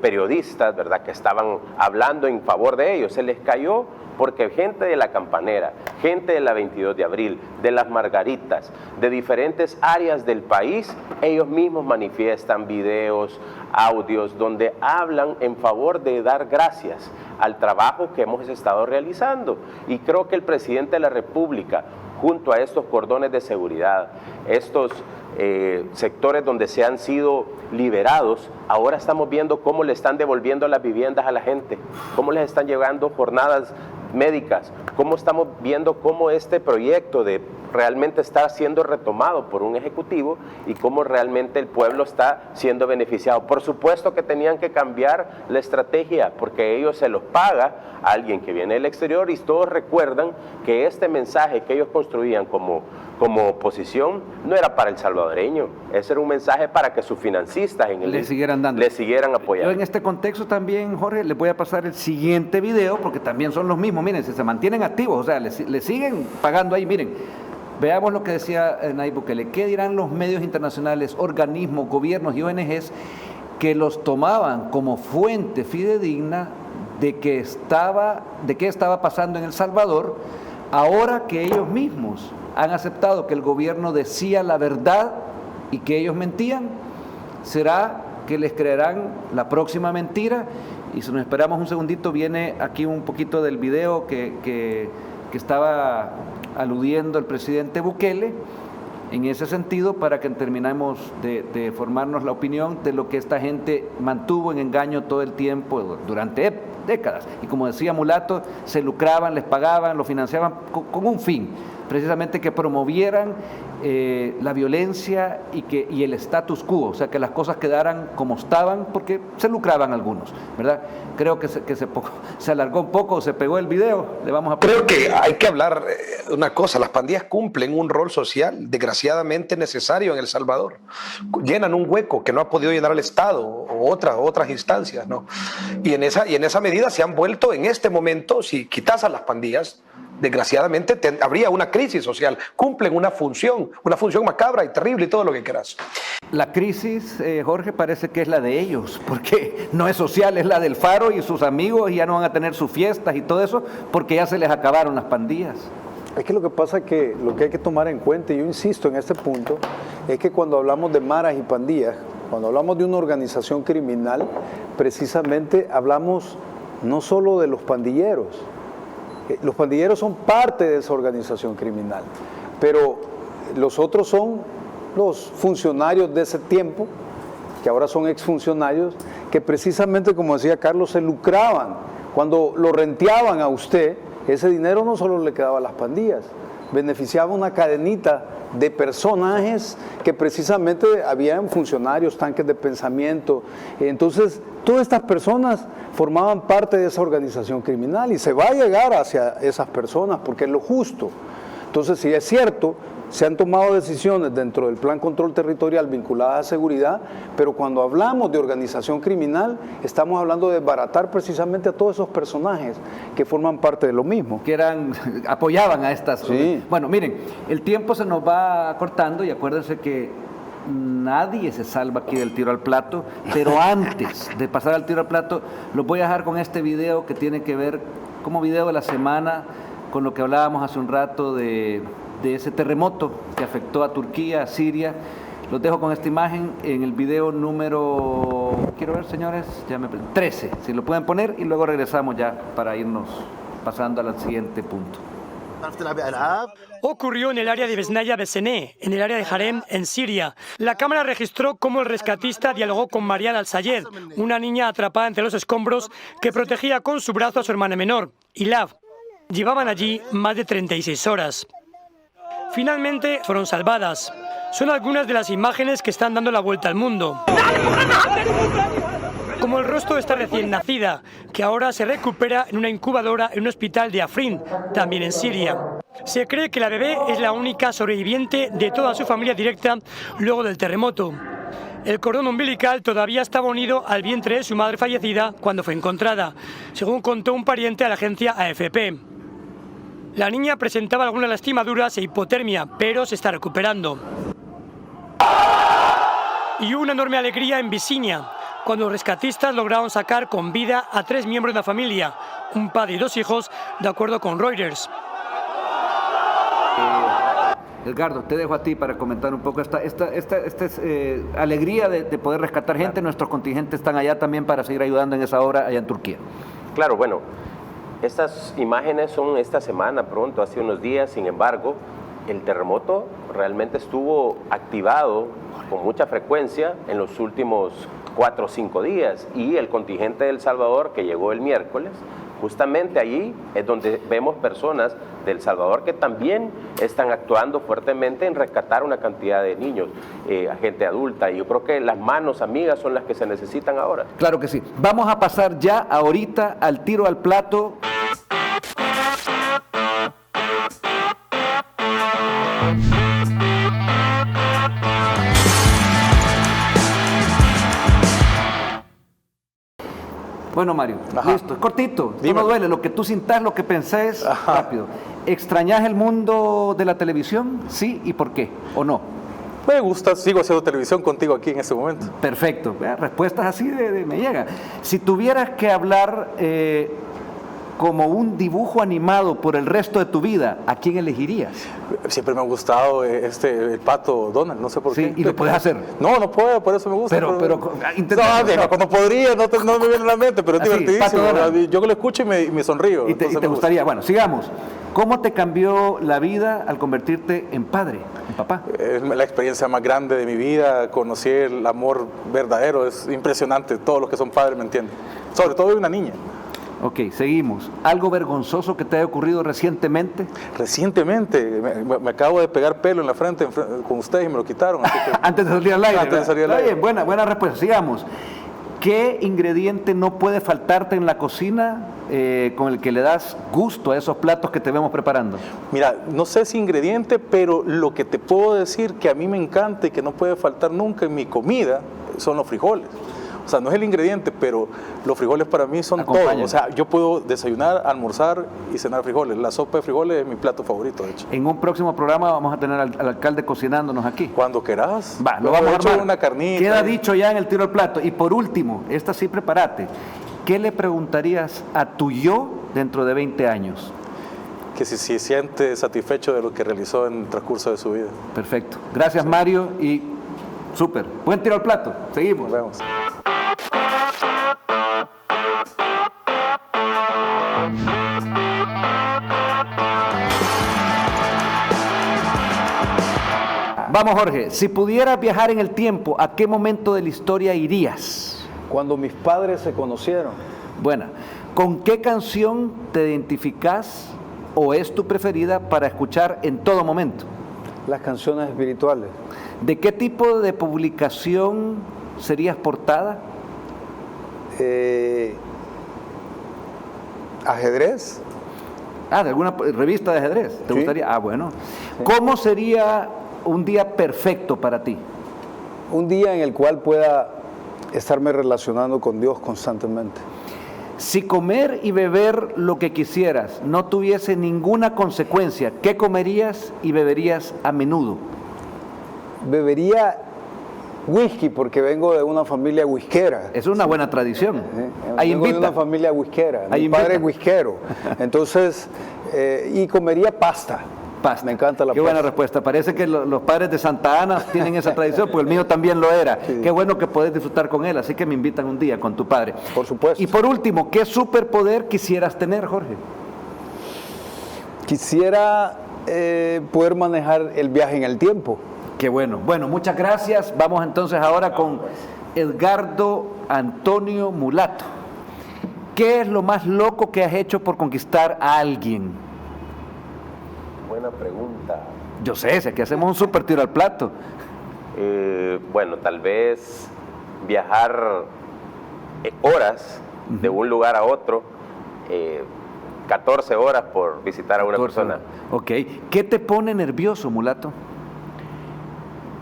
periodistas, ¿verdad?, que estaban hablando en favor de ellos. Se les cayó porque gente de la Campanera, gente de la 22 de abril, de las Margaritas, de diferentes áreas del país, ellos mismos manifiestan videos, audios, donde hablan en favor de dar gracias al trabajo que hemos estado realizando. Y creo que el presidente de la República, junto a estos cordones de seguridad, estos sectores donde se han sido liberados, ahora estamos viendo cómo le están devolviendo las viviendas a la gente, cómo les están llegando jornadas médicas, cómo estamos viendo cómo este proyecto de realmente está siendo retomado por un ejecutivo y cómo realmente el pueblo está siendo beneficiado. Por supuesto que tenían que cambiar la estrategia porque ellos se los paga a alguien que viene del exterior, y todos recuerdan que este mensaje que ellos construían como oposición no era para el salvadoreño, ese era un mensaje para que sus financistas le siguieran apoyando. Yo en este contexto también, Jorge, les voy a pasar el siguiente video porque también son los mismos. Miren, si se mantienen activos, o sea, le siguen pagando ahí. Miren, veamos lo que decía Nayib Bukele. ¿Qué dirán los medios internacionales, organismos, gobiernos y ONGs que los tomaban como fuente fidedigna de qué estaba pasando en El Salvador, ahora que ellos mismos han aceptado que el gobierno decía la verdad y que ellos mentían? ¿Será que les creerán la próxima mentira? Y si nos esperamos un segundito, viene aquí un poquito del video que estaba aludiendo el presidente Bukele en ese sentido, para que terminemos de formarnos la opinión de lo que esta gente mantuvo en engaño todo el tiempo durante décadas. Y como decía Mulato, se lucraban, les pagaban, lo financiaban con un fin, precisamente que promovieran la violencia y el status quo, o sea, que las cosas quedaran como estaban, porque se lucraban algunos, ¿verdad? Creo que se alargó un poco, se pegó el video, le vamos a... Creo que hay que hablar de una cosa, las pandillas cumplen un rol social desgraciadamente necesario en El Salvador, llenan un hueco que no ha podido llenar el Estado o otras instancias, ¿no? Y en esa medida se han vuelto en este momento, si quitas a las pandillas, desgraciadamente habría una crisis social. Cumplen una función macabra y terrible y todo lo que quieras. La crisis, Jorge, parece que es la de ellos, porque no es social, es la del Faro y sus amigos, y ya no van a tener sus fiestas y todo eso, porque ya se les acabaron las pandillas. Es que lo que pasa es que lo que hay que tomar en cuenta, y yo insisto en este punto, es que cuando hablamos de maras y pandillas, cuando hablamos de una organización criminal, precisamente hablamos no solo de los pandilleros. Los pandilleros son parte de esa organización criminal, pero los otros son los funcionarios de ese tiempo, que ahora son exfuncionarios, que precisamente, como decía Carlos, se lucraban. Cuando lo renteaban a usted, ese dinero no solo le quedaba a las pandillas, beneficiaba una cadenita de personajes que precisamente habían funcionarios, tanques de pensamiento. Entonces, todas estas personas formaban parte de esa organización criminal y se va a llegar hacia esas personas porque es lo justo. Entonces, si es cierto, se han tomado decisiones dentro del Plan Control Territorial vinculadas a seguridad, pero cuando hablamos de organización criminal, estamos hablando de desbaratar precisamente a todos esos personajes que forman parte de lo mismo. Que apoyaban a estas. Sí. Bueno, miren, el tiempo se nos va cortando y acuérdense que nadie se salva aquí del tiro al plato, pero antes de pasar al tiro al plato, los voy a dejar con este video que tiene que ver como video de la semana con lo que hablábamos hace un rato de ese terremoto que afectó a Turquía, a Siria. Los dejo con esta imagen en el video número, quiero ver, señores, 13, si lo pueden poner, y luego regresamos ya para irnos pasando al siguiente punto. Ocurrió en el área de Besnaya Besené, en el área de Harem, en Siria. La cámara registró cómo el rescatista dialogó con Marial Al-Sayed, una niña atrapada entre los escombros que protegía con su brazo a su hermana menor, Ilav. Llevaban allí más de 36 horas. Finalmente fueron salvadas. Son algunas de las imágenes que están dando la vuelta al mundo. Como el rostro de esta recién nacida, que ahora se recupera en una incubadora en un hospital de Afrin, también en Siria. Se cree que la bebé es la única sobreviviente de toda su familia directa luego del terremoto. El cordón umbilical todavía estaba unido al vientre de su madre fallecida cuando fue encontrada, según contó un pariente a la agencia AFP. La niña presentaba algunas lastimaduras e hipotermia, pero se está recuperando. Y hubo una enorme alegría en Visinia, cuando los rescatistas lograron sacar con vida a 3 miembros de la familia, un padre y 2 hijos, de acuerdo con Reuters. Edgardo, te dejo a ti para comentar un poco esta alegría de poder rescatar gente. Nuestros contingentes están allá también para seguir ayudando en esa obra allá en Turquía. Claro, bueno, estas imágenes son esta semana, pronto, hace unos días. Sin embargo, el terremoto realmente estuvo activado con mucha frecuencia en los últimos 4 o 5 días, y el contingente de El Salvador, que llegó el miércoles, justamente allí es donde vemos personas de El Salvador que también están actuando fuertemente en rescatar una cantidad de niños, a gente adulta, y yo creo que las manos amigas son las que se necesitan ahora. Claro que sí. Vamos a pasar ya ahorita al tiro al plato. Bueno, Mario, listo, cortito, no duele, lo que tú sintas, lo que pensés, rápido. ¿Extrañás el mundo de la televisión? ¿Sí? ¿Y por qué? ¿O no? Me gusta, sigo haciendo televisión contigo aquí en este momento. Perfecto, respuestas así me llegan. Si tuvieras que hablar como un dibujo animado por el resto de tu vida, ¿a quién elegirías? Siempre me ha gustado el pato Donald, no sé por qué. Sí, ¿y lo puedes hacer? No puedo, por eso me gusta. Pero no podría, no me viene a la mente, pero es divertidísimo. Yo que lo escucho y me sonrío. ¿Y te gustaría? Bueno, sigamos. ¿Cómo te cambió la vida al convertirte en padre, en papá? Es la experiencia más grande de mi vida, conocí el amor verdadero, es impresionante, todos los que son padres me entienden, sobre todo de una niña. Ok, seguimos. ¿Algo vergonzoso que te haya ocurrido recientemente? Recientemente, me acabo de pegar pelo en la frente con ustedes y me lo quitaron. Así que, antes de salir al aire. Antes de salir al aire. Bien, buena respuesta. Sigamos. ¿Qué ingrediente no puede faltarte en la cocina con el que le das gusto a esos platos que te vemos preparando? Mira, no sé si ingrediente, pero lo que te puedo decir que a mí me encanta y que no puede faltar nunca en mi comida son los frijoles. O sea, no es el ingrediente, pero los frijoles para mí son todo. O sea, yo puedo desayunar, almorzar y cenar frijoles. La sopa de frijoles es mi plato favorito, de hecho. En un próximo programa vamos a tener al alcalde cocinándonos aquí. Cuando querás. Va, lo vamos a armar. Una carnita. Queda dicho ya en el tiro al plato. Y por último, esta sí prepárate. ¿Qué le preguntarías a tu yo dentro de 20 años? Que si se siente satisfecho de lo que realizó en el transcurso de su vida. Perfecto. Gracias, Mario, y súper. Buen tiro al plato. Seguimos. Nos vemos. Vamos, Jorge. Si pudieras viajar en el tiempo, ¿a qué momento de la historia irías? Cuando mis padres se conocieron. Buena. ¿Con qué canción te identificas o es tu preferida para escuchar en todo momento? Las canciones espirituales. ¿De qué tipo de publicación serías portada? Ajedrez. ¿De alguna revista de ajedrez? ¿Te gustaría? Bueno. Sí. ¿Cómo sería un día perfecto para ti? Un día en el cual pueda estarme relacionando con Dios constantemente. Si comer y beber lo que quisieras no tuviese ninguna consecuencia, ¿qué comerías y beberías a menudo? Bebería whisky porque vengo de una familia whiskera. Es una buena tradición. Vengo de una familia whiskera. Mi padre es whiskero. Entonces, y comería pasta. Pasta. Me encanta la pasta. Qué buena respuesta. Parece que los padres de Santa Ana tienen esa tradición, porque el mío también lo era. Sí. Qué bueno que podés disfrutar con él, así que me invitan un día con tu padre. Por supuesto. Y por último, ¿qué superpoder quisieras tener, Jorge? Quisiera poder manejar el viaje en el tiempo. Qué bueno. Bueno, muchas gracias. Vamos entonces ahora con Edgardo Antonio Mulato. ¿Qué es lo más loco que has hecho por conquistar a alguien? Buena pregunta. Yo sé, si aquí hacemos un super tiro al plato. Bueno, tal vez viajar horas de un lugar a otro, 14 horas por visitar a una persona. Ok. ¿Qué te pone nervioso, Mulato?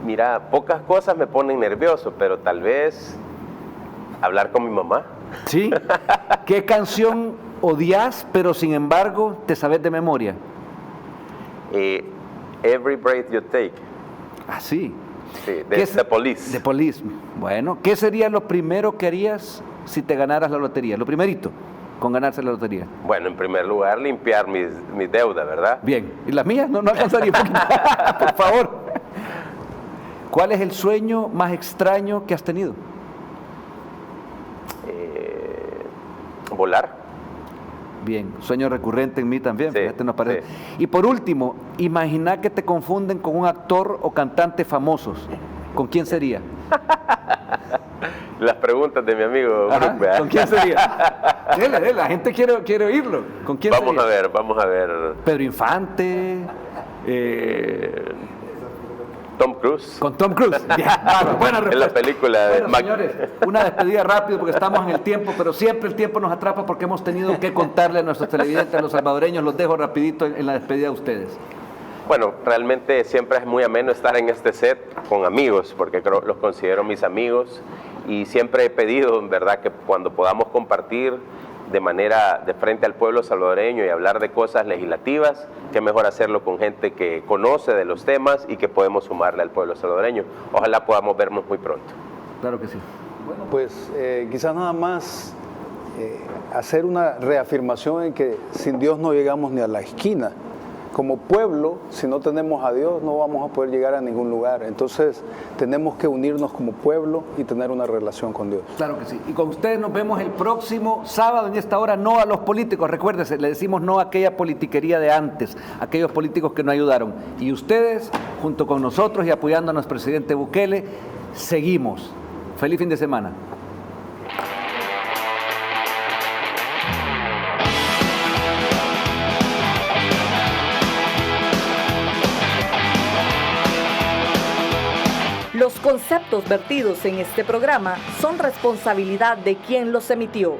Mira, pocas cosas me ponen nervioso, pero tal vez hablar con mi mamá. ¿Sí? ¿Qué canción odias, pero sin embargo te sabes de memoria? Every Breath You Take. Sí. Sí, de The Police. The Police. Bueno, ¿qué sería lo primero que harías si te ganaras la lotería? Lo primerito, con ganarse la lotería. Bueno, en primer lugar, limpiar mis deudas, ¿verdad? Bien. ¿Y las mías? No alcanzaría. Por favor. ¿Cuál es el sueño más extraño que has tenido? Volar. Bien, sueño recurrente en mí también, sí, fíjate, nos parece. Sí. Y por último, imagina que te confunden con un actor o cantante famosos. ¿Con quién sería? Las preguntas de mi amigo Brook. ¿Con quién sería? Dele, la gente quiere oírlo. ¿Con quién vamos sería? Vamos a ver. Pedro Infante. Tom Cruise. Con Tom Cruise. Buena respuesta. En la película de señores, una despedida rápido porque estamos en el tiempo, pero siempre el tiempo nos atrapa porque hemos tenido que contarle a nuestros televidentes, a los salvadoreños. Los dejo rapidito en la despedida de ustedes. Bueno, realmente siempre es muy ameno estar en este set con amigos, porque los considero mis amigos, y siempre he pedido, en verdad, que cuando podamos compartir de manera de frente al pueblo salvadoreño y hablar de cosas legislativas, qué mejor hacerlo con gente que conoce de los temas y que podemos sumarle al pueblo salvadoreño. Ojalá podamos vernos muy pronto. Claro que sí. Bueno, pues quizás nada más hacer una reafirmación en que sin Dios no llegamos ni a la esquina. Como pueblo, si no tenemos a Dios, no vamos a poder llegar a ningún lugar. Entonces, tenemos que unirnos como pueblo y tener una relación con Dios. Claro que sí. Y con ustedes nos vemos el próximo sábado en esta hora. No a los políticos, recuérdense, le decimos no a aquella politiquería de antes, aquellos políticos que no ayudaron. Y ustedes, junto con nosotros y apoyando a nuestro presidente Bukele, seguimos. Feliz fin de semana. Los conceptos vertidos en este programa son responsabilidad de quien los emitió.